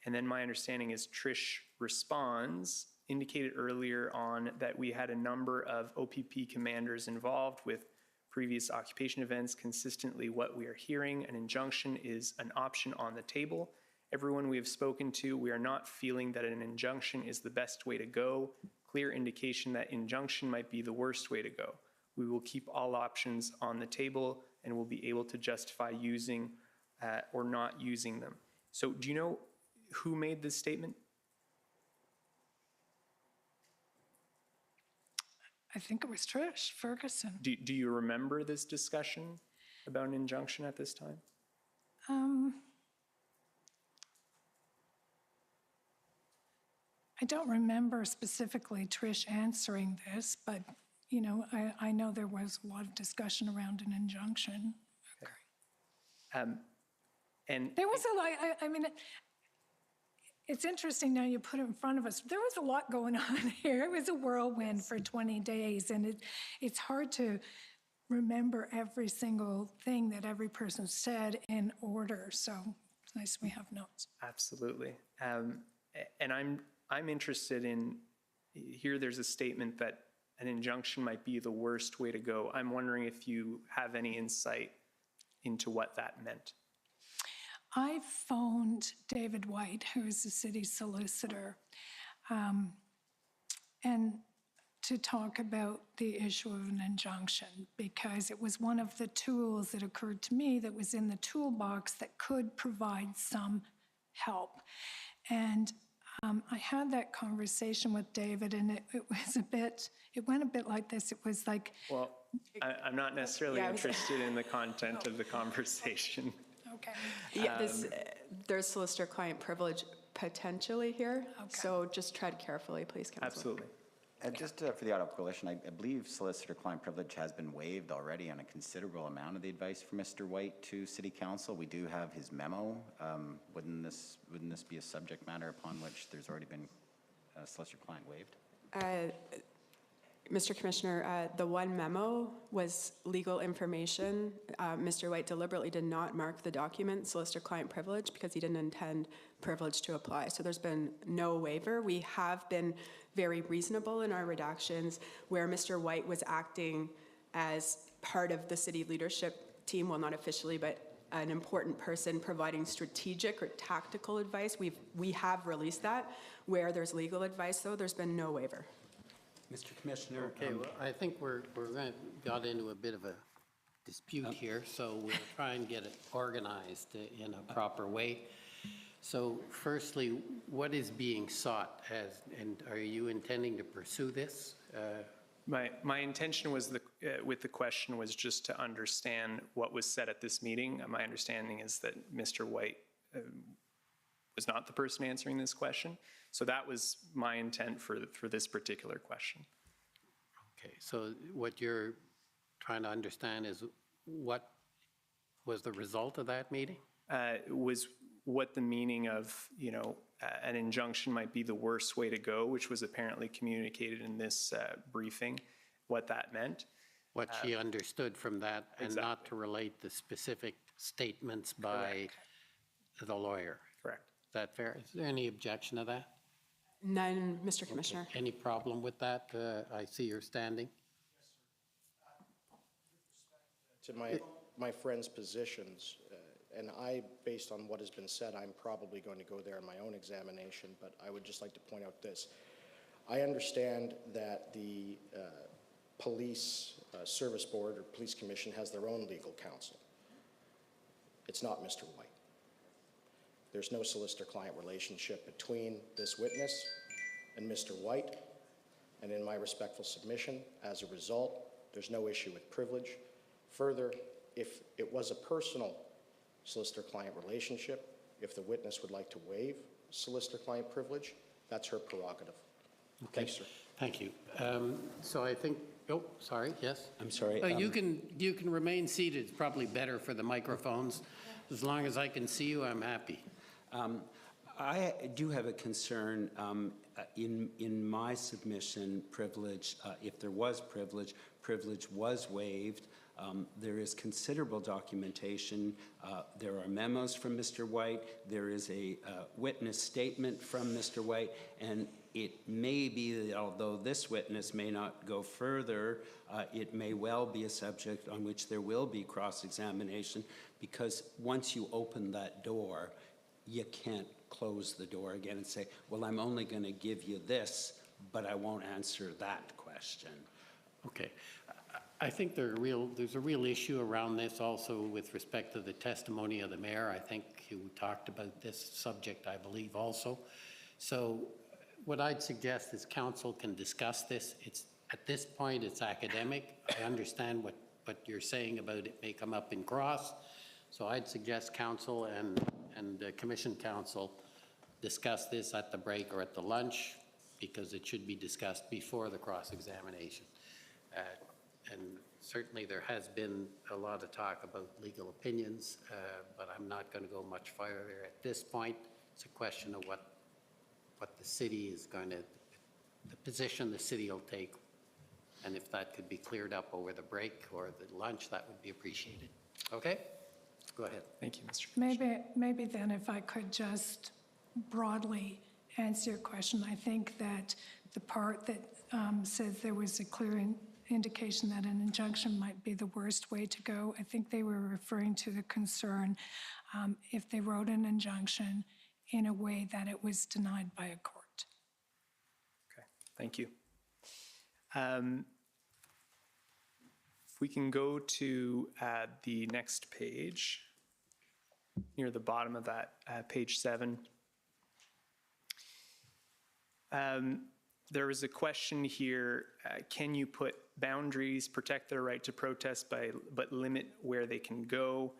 And then my understanding is Trish responds, indicated earlier on that we had a number of OPP commanders involved with previous occupation events. Consistently what we are hearing, an injunction is an option on the table. Everyone we have spoken to, we are not feeling that an injunction is the best way to go. Clear indication that injunction might be the worst way to go. We will keep all options on the table and will be able to justify using or not using them. So do you know who made this statement? I think it was Trish Ferguson. Do you remember this discussion about an injunction at this time? I don't remember specifically Trish answering this, but, you know, I know there was a lot of discussion around an injunction. And There was a lot, I mean, it's interesting now you put it in front of us. There was a lot going on here. It was a whirlwind for 20 days, and it's hard to remember every single thing that every person said in order. So it's nice we have notes. absolutely. And I'm interested in, here there's a statement that an injunction might be the worst way to go. I'm wondering if you have any insight into what that meant. I phoned David White, who is the city solicitor, and to talk about the issue of an injunction, because it was one of the tools that occurred to me that was in the toolbox that could provide some help. And I had that conversation with David, and it was it went a bit like this. It was like... Well, I'm not necessarily interested in the content of the conversation. Okay. Yeah, there's solicitor-client privilege potentially here, so just tread carefully, please, Council. Absolutely. Just for the Ottawa Coalition, I believe solicitor-client privilege has been waived already on a considerable amount of the advice from Mr. White to City Council. We do have his memo. Wouldn't this be a subject matter upon which there's already been solicitor-client waived? Mr. Commissioner, the one memo was legal information. Mr. White deliberately did not mark the document solicitor-client privilege because he didn't intend privilege to apply. So there's been no waiver. We have been very reasonable in our redactions where Mr. White was acting as part of the city leadership team, well, not officially, but an important person providing strategic or tactical advice. We have released that. Where there's legal advice, though, there's been no waiver. Mr. Commissioner. Okay, well, I think we're got into a bit of a dispute here, so we'll try and get it organized in a proper way. So firstly, what is being sought and are you intending to pursue this? My intention was with the question was just to understand what was said at this meeting. My understanding is that Mr. White was not the person answering this question. So that was my intent for this particular question. Okay, so what you're trying to understand is what was the result of that meeting? Was what the meaning of, an injunction might be the worst way to go, which was apparently communicated in this briefing, what that meant. What she understood from that and exactly. Not to relate the specific statements by the lawyer. Correct. Is that fair? Is there any objection to that? None, Mr. Commissioner. Okay. Any problem with that? I see you're standing. To my friend's positions, and based on what has been said, I'm probably going to go there in my own examination, but I would just like to point out this. I understand that the police service board or police commission has their own legal counsel. It's not Mr. White. There's no solicitor-client relationship between this witness and Mr. White, and in my respectful submission, as a result, there's no issue with privilege. Further, if it was a personal solicitor-client relationship, if the witness would like to waive solicitor-client privilege, that's her prerogative. Okay, Thanks, sir. thank you. So I think, oh, sorry, yes? I'm sorry. You can remain seated. It's probably better for the microphones. As long as I can see you, I'm happy. I do have a concern in my submission. Privilege, if there was privilege was waived. There is considerable documentation. There are memos from Mr. White. There is a witness statement from Mr. White, and it may be that although this witness may not go further, it may well be a subject on which there will be cross-examination, because once you open that door, you can't close the door again and say, well, I'm only going to give you this, but I won't answer that question. Okay. I think there's a real issue around this also with respect to the testimony of the mayor. I think you talked about this subject, I believe, also. So what I'd suggest is council can discuss this. At this point, it's academic. I understand what you're saying about it may come up in cross. So I'd suggest council and the commission council discuss this at the break or at the lunch, because it should be discussed before the cross-examination. And certainly there has been a lot of talk about legal opinions, but I'm not going to go much further at this point. It's a question of what the city is going to, the position the city will take, and if that could be cleared up over the break or the lunch, that would be appreciated. Okay? Go ahead. Thank you, Mr. Commissioner. Maybe then if I could just broadly answer your question. I think that the part that says there was a clear indication that an injunction might be the worst way to go, I think they were referring to the concern if they wrote an injunction in a way that it was denied by a court. Okay, thank you. If we can go to the next page, near the bottom of that, page 7. There was a question here, can you put boundaries, protect their right to protest but limit where they can go?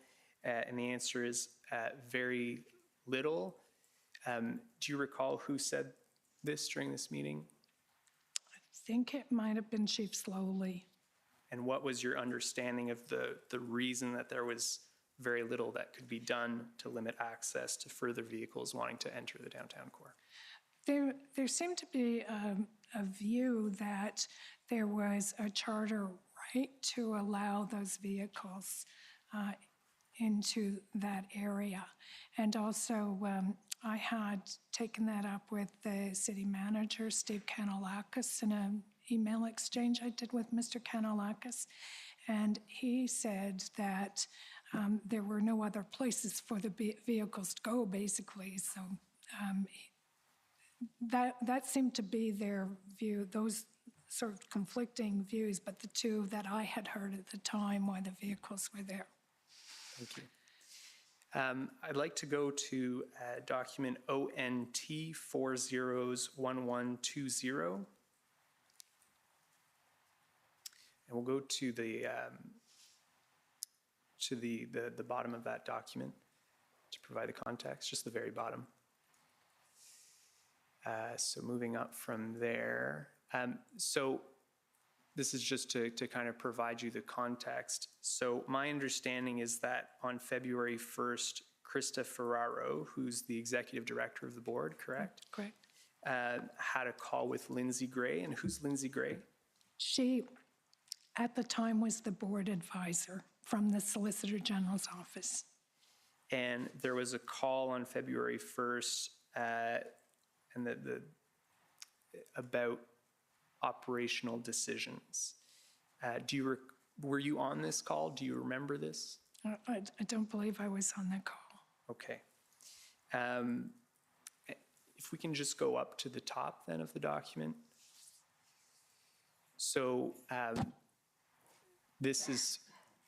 And the answer is very little. Do you recall who said this during this meeting? I think it might have been Chief Slowly. And what was your understanding of the reason that there was very little that could be done to limit access to further vehicles wanting to enter the downtown core? There seemed to be a view that there was a charter right to allow those vehicles into that area. And also, I had taken that up with the city manager, Steve Kanalakis, in an email exchange I did with Mr. Kanalakis. And he said that there were no other places for the vehicles to go, basically. So that seemed to be their view, those sort of conflicting views, but the two that I had heard at the time why the vehicles were there. Thank you. I'd like to go to document ONT 401120. And we'll go to the bottom of that document to provide the context, just the very bottom. So moving up from there. So this is just to kind of provide you the context. So my understanding is that on February 1st, Krista Ferraro, who's the executive director of the board, correct? Correct. Had a call with Lindsay Gray. And who's Lindsay Gray? She, at the time, was the board advisor from the Solicitor General's office. And there was a call on February 1st and about operational decisions. Were you on this call? Do you remember this? I don't believe I was on the call. Okay. If we can just go up to the top then of the document. So this is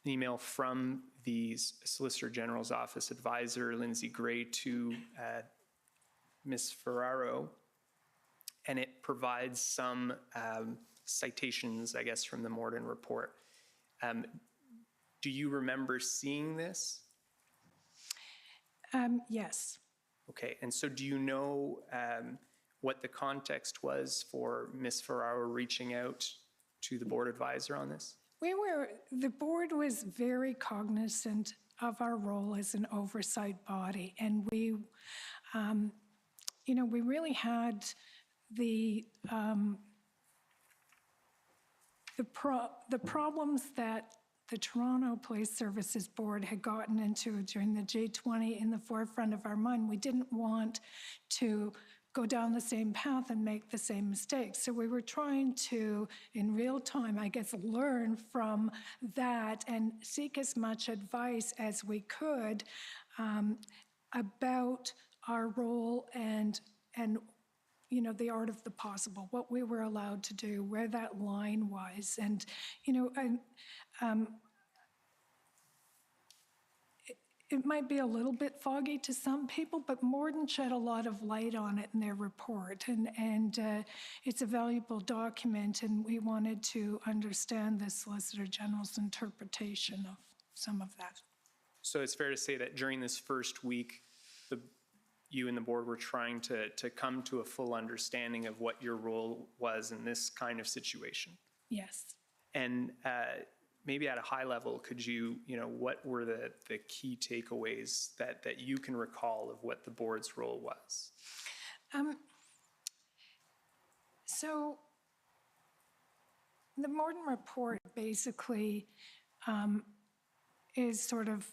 an email from the Solicitor General's office advisor, Lindsay Gray, to Ms. Ferraro, and it provides some citations, I guess, from the Morden report. Do you remember seeing this? Yes. Okay, and so do you know what the context was for Ms. Ferraro reaching out to the board advisor on this? The board was very cognizant of our role as an oversight body, and we really had the problems that the Toronto Police Services Board had gotten into during the G20 in the forefront of our mind. We didn't want to go down the same path and make the same mistakes. So we were trying to, in real time, I guess, learn from that and seek as much advice as we could about our role and the art of the possible, what we were allowed to do, where that line was. And, it might be a little bit foggy to some people, but Morden shed a lot of light on it in their report. And it's a valuable document, and we wanted to understand the Solicitor General's interpretation of some of that. So it's fair to say that during this first week, you and the board were trying to come to a full understanding of what your role was in this kind of situation. Yes. And maybe at a high level, could you, what were the key takeaways that you can recall of what the board's role was? So the Morden report basically is sort of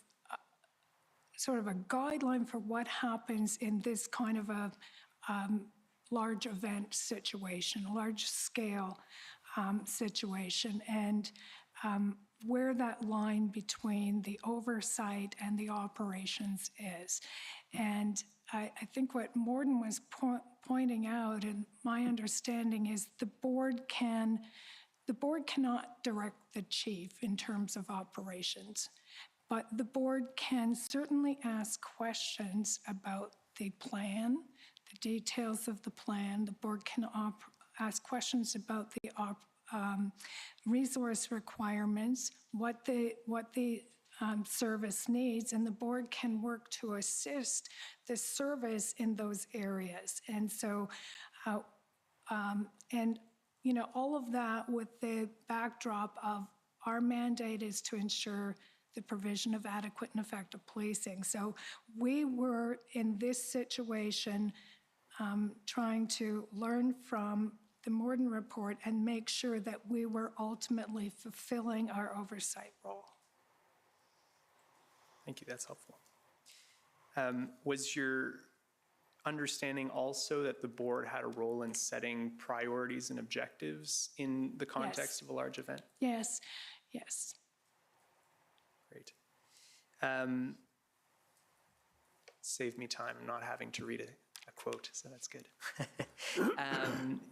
a guideline for what happens in this kind of a large event situation, large scale situation, and where that line between the oversight and the operations is. And I think what Morden was pointing out, and my understanding is the board cannot direct the chief in terms of operations, but the board can certainly ask questions about the plan, the details of the plan. The board can ask questions about the resource requirements, what the service needs, and the board can work to assist the service in those areas. And so, all of that with the backdrop of our mandate is to ensure the provision of adequate and effective policing. So we were in this situation trying to learn from the Morden report and make sure that we were ultimately fulfilling our oversight role. Thank you, that's helpful. Was your understanding also that the board had a role in setting priorities and objectives in the context of a large event? Yes, yes. Great. Saved me time not having to read a quote, so that's good.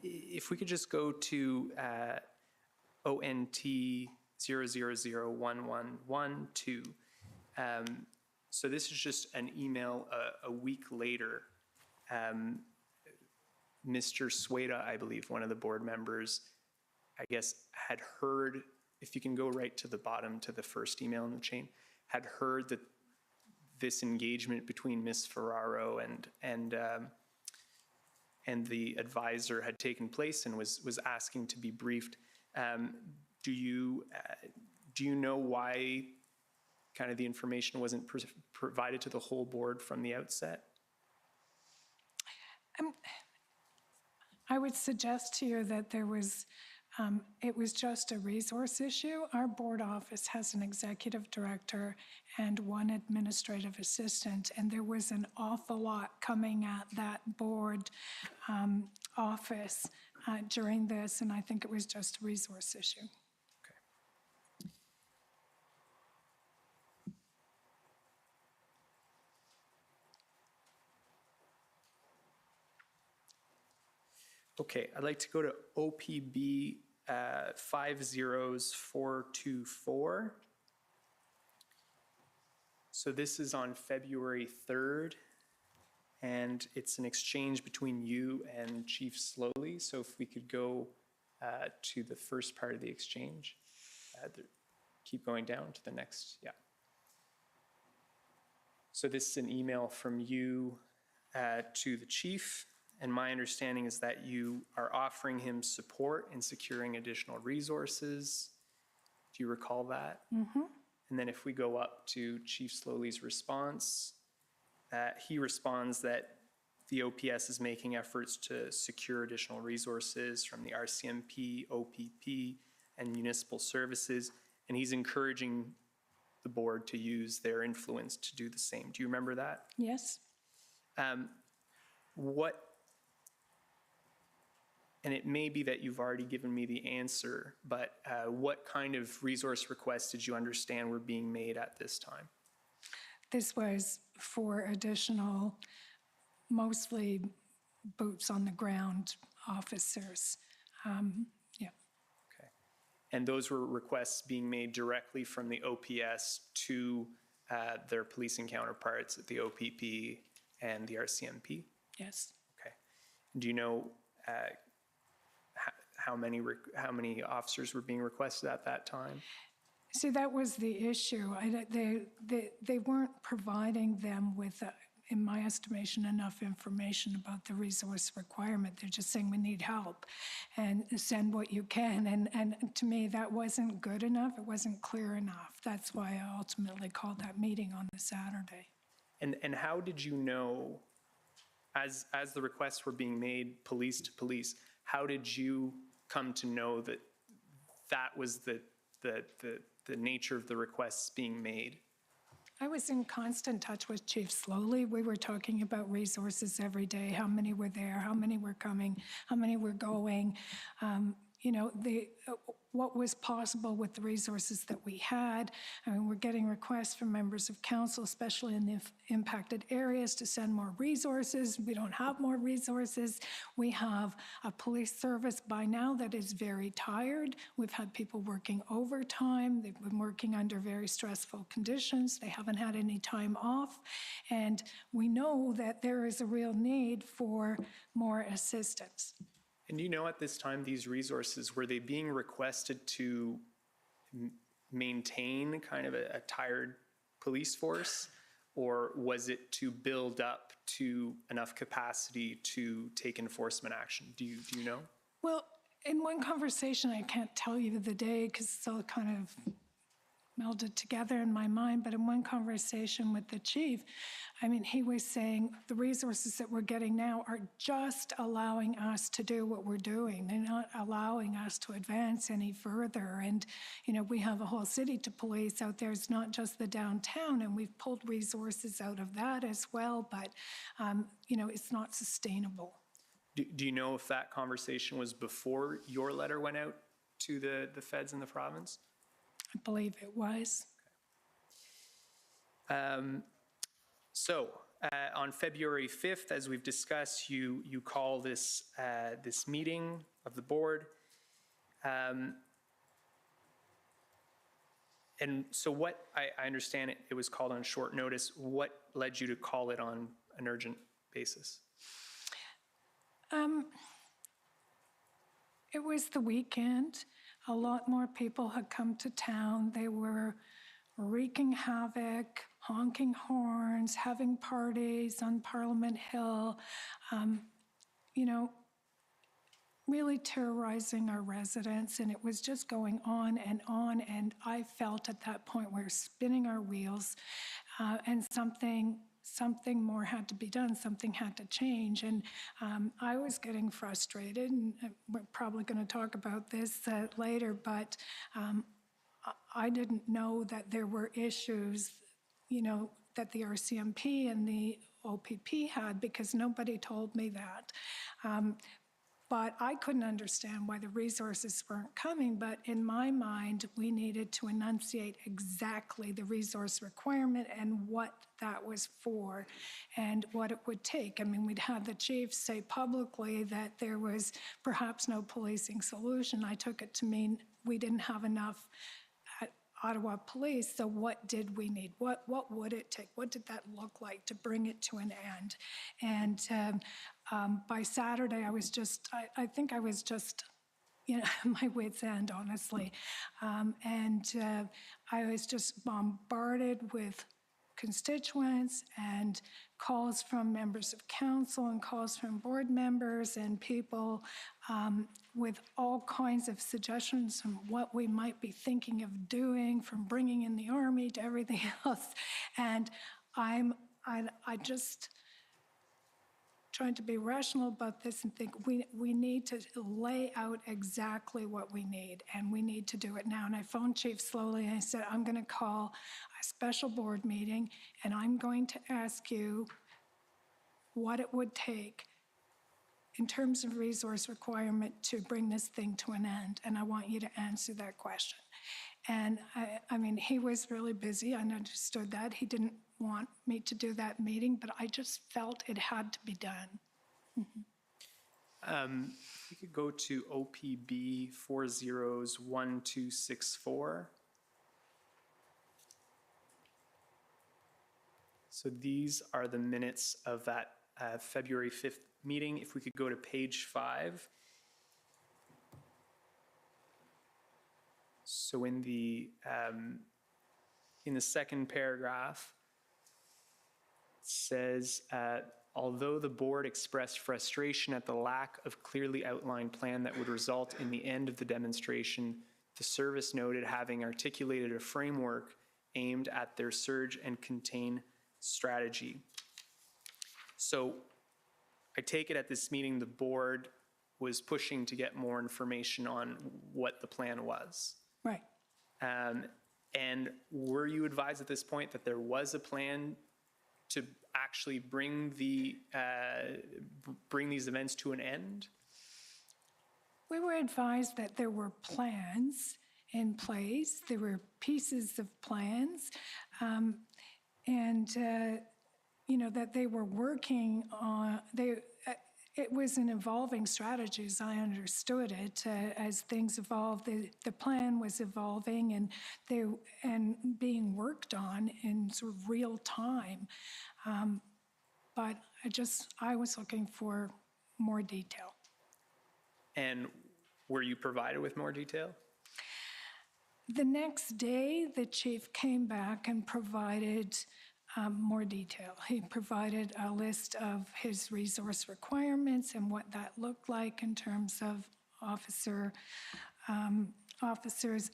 If we could just go to ONT 0001112. So this is just an email a week later. Mr. Sueda, I believe, one of the board members, I guess, had heard, if you can go right to the bottom to the first email in the chain, had heard that this engagement between Ms. Ferraro and the advisor had taken place and was asking to be briefed. Do you know why kind of the information wasn't provided to the whole board from the outset? I would suggest to you that there was, it was just a resource issue. Our board office has an executive director and one administrative assistant, and there was an awful lot coming at that board office during this, and I think it was just a resource issue. Okay, I'd like to go to OPB 50424. So this is on February 3rd, and it's an exchange between you and Chief Slowly. So if we could go to the first part of the exchange, keep going down to the next, yeah. So this is an email from you to the chief. And my understanding is that you are offering him support in securing additional resources. Do you recall that? Mm-hmm. And then if we go up to Chief Slowly's response, he responds that the OPS is making efforts to secure additional resources from the RCMP, OPP, and municipal services, and he's encouraging the board to use their influence to do the same. Do you remember that? Yes. And it may be that you've already given me the answer, but what kind of resource requests did you understand were being made at this time? This was for additional, mostly boots on the ground officers. Yeah. Okay. And those were requests being made directly from the OPS to their policing counterparts at the OPP and the RCMP? Yes. Okay. Do you know how many officers were being requested at that time? See, that was the issue. They weren't providing them with, in my estimation, enough information about the resource requirement. They're just saying, we need help and send what you can. And to me, that wasn't good enough. It wasn't clear enough. That's why I ultimately called that meeting on the Saturday. And how did you know, as the requests were being made police to police, how did you come to know that that was the nature of the requests being made? I was in constant touch with Chief Slowly. We were talking about resources every day, how many were there, how many were coming, how many were going. You know, what was possible with the resources that we had. I mean, we're getting requests from members of council, especially in the impacted areas, to send more resources. We don't have more resources. We have a police service by now that is very tired. We've had people working overtime. They've been working under very stressful conditions. They haven't had any time off. And we know that there is a real need for more assistance. And you know, at this time, these resources, were they being requested to maintain kind of a tired police force, or was it to build up to enough capacity to take enforcement action? Do you know? Well, in one conversation, I can't tell you the day because it's all kind of melded together in my mind, but in one conversation with the chief, I mean, he was saying the resources that we're getting now are just allowing us to do what we're doing. They're not allowing us to advance any further. And, you know, we have a whole city to police out there. It's not just the downtown, and we've pulled resources out of that as well, but, you know, it's not sustainable. Do you know if that conversation was before your letter went out to the feds in the province? I believe it was. So on February 5th, as we've discussed, you call this meeting of the board. And so what, I understand it was called on short notice. What led you to call it on an urgent basis? It was the weekend. A lot more people had come to town. They were wreaking havoc, honking horns, having parties on Parliament Hill, you know, really terrorizing our residents. And it was just going on. And I felt at that point we were spinning our wheels, and something more had to be done, something had to change. And I was getting frustrated, and we're probably going to talk about this later, but I didn't know that there were issues, you know, that the RCMP and the OPP had, because nobody told me that. But I couldn't understand why the resources weren't coming. But in my mind, we needed to enunciate exactly the resource requirement and what that was for and what it would take. I mean, we'd had the chief say publicly that there was perhaps no policing solution. I took it to mean we didn't have enough Ottawa police, so what did we need? What would it take? What did that look like to bring it to an end? And by Saturday, I think I was just, you know, my wit's end, honestly. I was just bombarded with constituents and calls from members of council and calls from board members and people with all kinds of suggestions on what we might be thinking of doing, from bringing in the army to everything else. And I just trying to be rational about this and think we need to lay out exactly what we need, and we need to do it now. And I phoned Chief Slowly and I said, I'm going to call a special board meeting and I'm going to ask you what it would take in terms of resource requirement to bring this thing to an end. And I want you to answer that question. And I mean, he was really busy. I understood that. He didn't want me to do that meeting, but I just felt it had to be done. We could go to OPB 401264. So these are the minutes of that February 5th meeting. If we could go to page 5. So in the second paragraph, it says, although the board expressed frustration at the lack of clearly outlined plan that would result in the end of the demonstration, the service noted having articulated a framework aimed at their surge and contain strategy. So I take it at this meeting, the board was pushing to get more information on what the plan was. Right. And were you advised at this point that there was a plan to actually bring these events to an end? We were advised that there were plans in place. There were pieces of plans, and that they were working on. It was an evolving strategy, as I understood it. As things evolved, the plan was evolving and being worked on in sort of real time. But I was looking for more detail. And were you provided with more detail? The next day, the chief came back and provided more detail. He provided a list of his resource requirements and what that looked like in terms of officers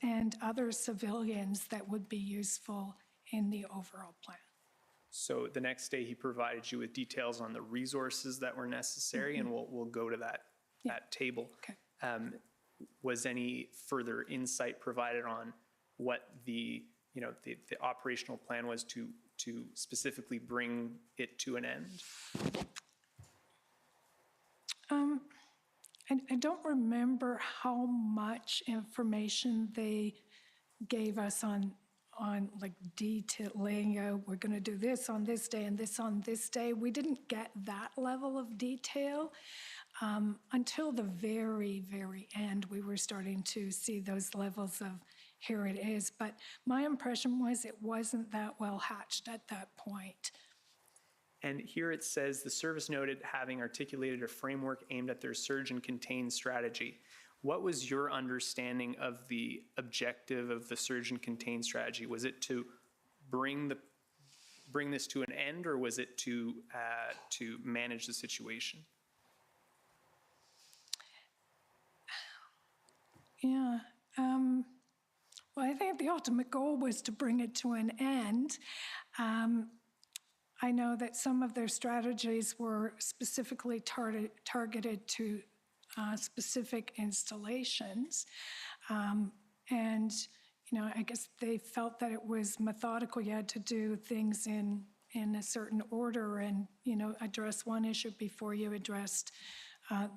and other civilians that would be useful in the overall plan. So the next day he provided you with details on the resources that were necessary, and we'll go to that table. Okay. Was any further insight provided on what the operational plan was to specifically bring it to an end? I don't remember how much information they gave us on like detailing, we're going to do this on this day and this on this day. We didn't get that level of detail until the very, very end. We were starting to see those levels of here it is. But my impression was it wasn't that well hatched at that point. And here it says the service noted having articulated a framework aimed at their surge and contain strategy. What was your understanding of the objective of the surge and contain strategy? Was it to bring this to an end, or was it to manage the situation? Yeah. Well, I think the ultimate goal was to bring it to an end. I know that some of their strategies were specifically targeted to specific installations. And, I guess they felt that it was methodical. You had to do things in a certain order and, address one issue before you addressed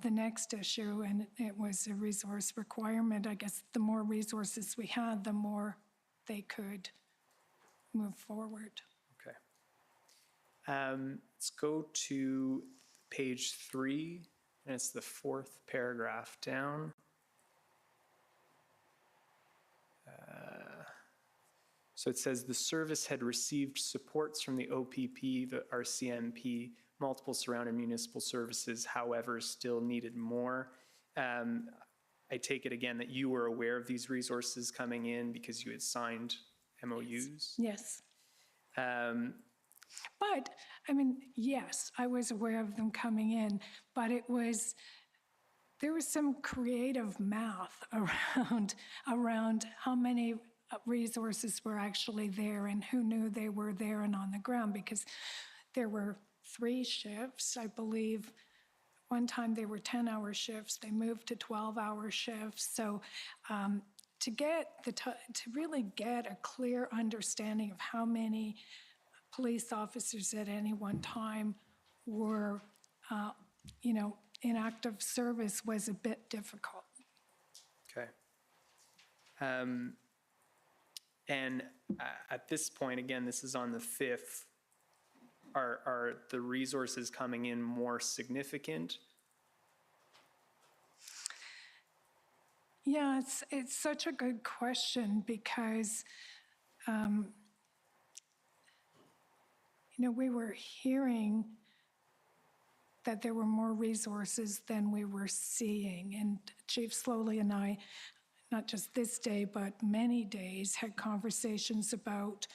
the next issue. And it was a resource requirement. I guess the more resources we had, the more they could move forward. Okay. Let's go to page 3. And it's the 4th paragraph down. So it says the service had received supports from the OPP, the RCMP, multiple surrounding municipal services, however, still needed more. I take it again that you were aware of these resources coming in because you had signed MOUs? Yes. But, I mean, yes, I was aware of them coming in, but there was some creative math around how many resources were actually there and who knew they were there and on the ground, because there were 3 shifts, I believe. One time they were 10-hour shifts, they moved to 12-hour shifts. So to really get a clear understanding of how many police officers at any one time were, in active service was a bit difficult. Okay. And at this point, again, this is on the 5th, are the resources coming in more significant? Yeah, it's such a good question because, we were hearing that there were more resources than we were seeing. And Chief Slowly and I, not just this day, but many days, had conversations about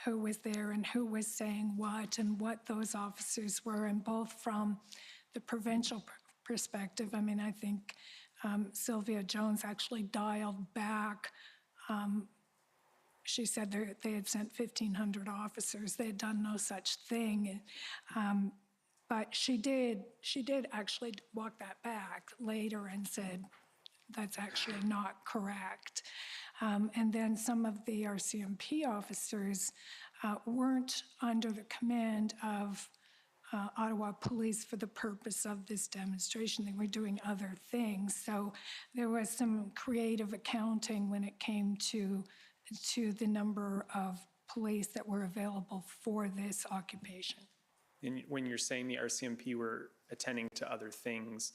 who was there and who was saying what and what those officers were, and both from the provincial perspective. I mean, I think Sylvia Jones actually dialed back. She said they had sent 1,500 officers. They had done no such thing. But she did actually walk that back later and said, that's actually not correct. And then some of the RCMP officers weren't under the command of Ottawa Police for the purpose of this demonstration. They were doing other things. So there was some creative accounting when it came to the number of police that were available for this occupation. And when you're saying the RCMP were attending to other things,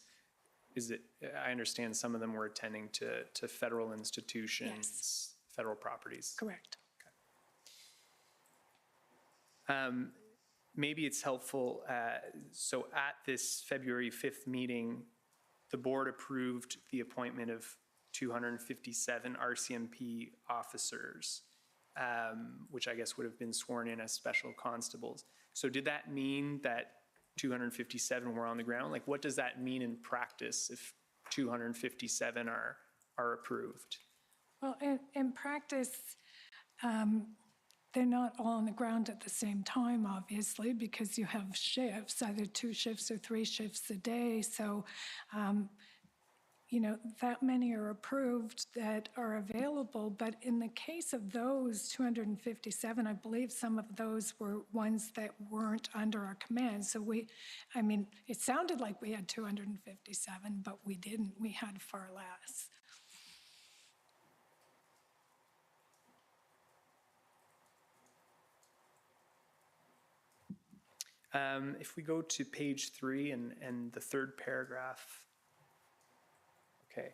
I understand some of them were attending to federal institutions, yes. Federal properties. Correct. Okay. Maybe it's helpful, so at this February 5th meeting, the board approved the appointment of 257 RCMP officers, which I guess would have been sworn in as special constables. So did that mean that 257 were on the ground? Like, what does that mean in practice if 257 are approved? Well, in practice, they're not all on the ground at the same time, obviously, because you have shifts, either 2 shifts or 3 shifts a day. So, that many are approved that are available. But in the case of those 257, I believe some of those were ones that weren't under our command. So it sounded like we had 257, but we didn't. We had far less. If we go to page 3 and the 3rd paragraph. Okay.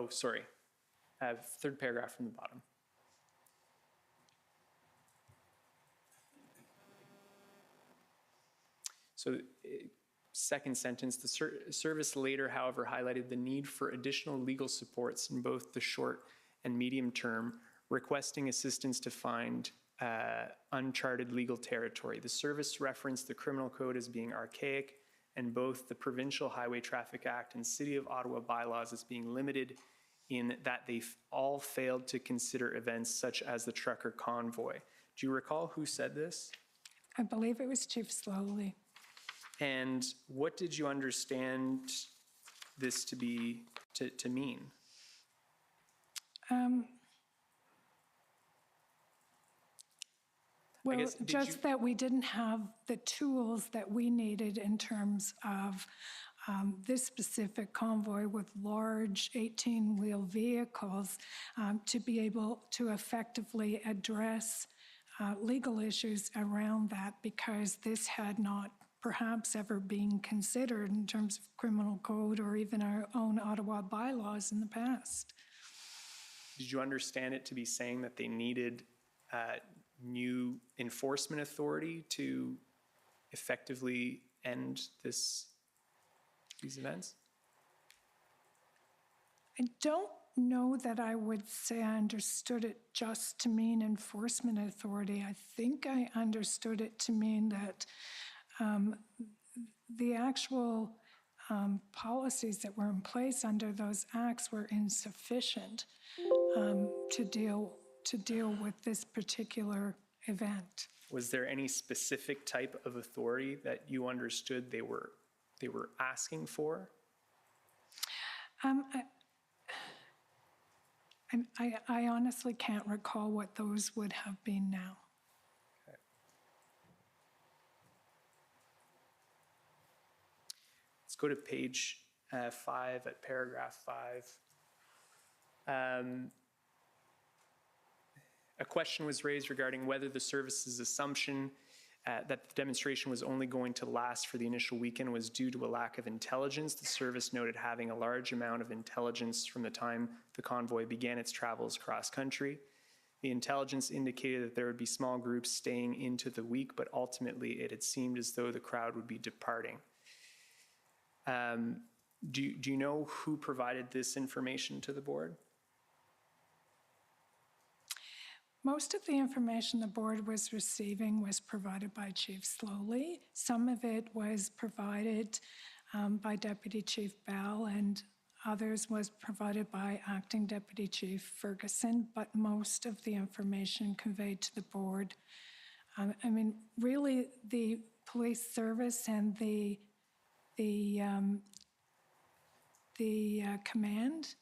Sorry. 3rd paragraph from the bottom. So, 2nd sentence, the service later, however, highlighted the need for additional legal supports in both the short and medium term, requesting assistance to find uncharted legal territory. The service referenced the criminal code as being archaic, and both the Provincial Highway Traffic Act and City of Ottawa bylaws as being limited in that they all failed to consider events such as the trucker convoy. Do you recall who said this? I believe it was Chief Slowly. And what did you understand this to mean? Well, just that we didn't have the tools that we needed in terms of this specific convoy with large 18-wheel vehicles to be able to effectively address legal issues around that, because this had not perhaps ever been considered in terms of criminal code or even our own Ottawa bylaws in the past. Did you understand it to be saying that they needed new enforcement authority to effectively end these events? I don't know that I would say I understood it just to mean enforcement authority. I think I understood it to mean that the actual policies that were in place under those acts were insufficient to deal with this particular event. Was there any specific type of authority that you understood they were asking for? I honestly can't recall what those would have been now. Okay. Let's go to page 5 at paragraph 5. A question was raised regarding whether the service's assumption that the demonstration was only going to last for the initial weekend was due to a lack of intelligence. The service noted having a large amount of intelligence from the time the convoy began its travels cross country. The intelligence indicated that there would be small groups staying into the week, but ultimately it had seemed as though the crowd would be departing. Do you know who provided this information to the board? Most of the information the board was receiving was provided by Chief Slowly. Some of it was provided by Deputy Chief Bell, and others was provided by Acting Deputy Chief Ferguson, but most of the information conveyed to the board. I mean, really, the police service and the command,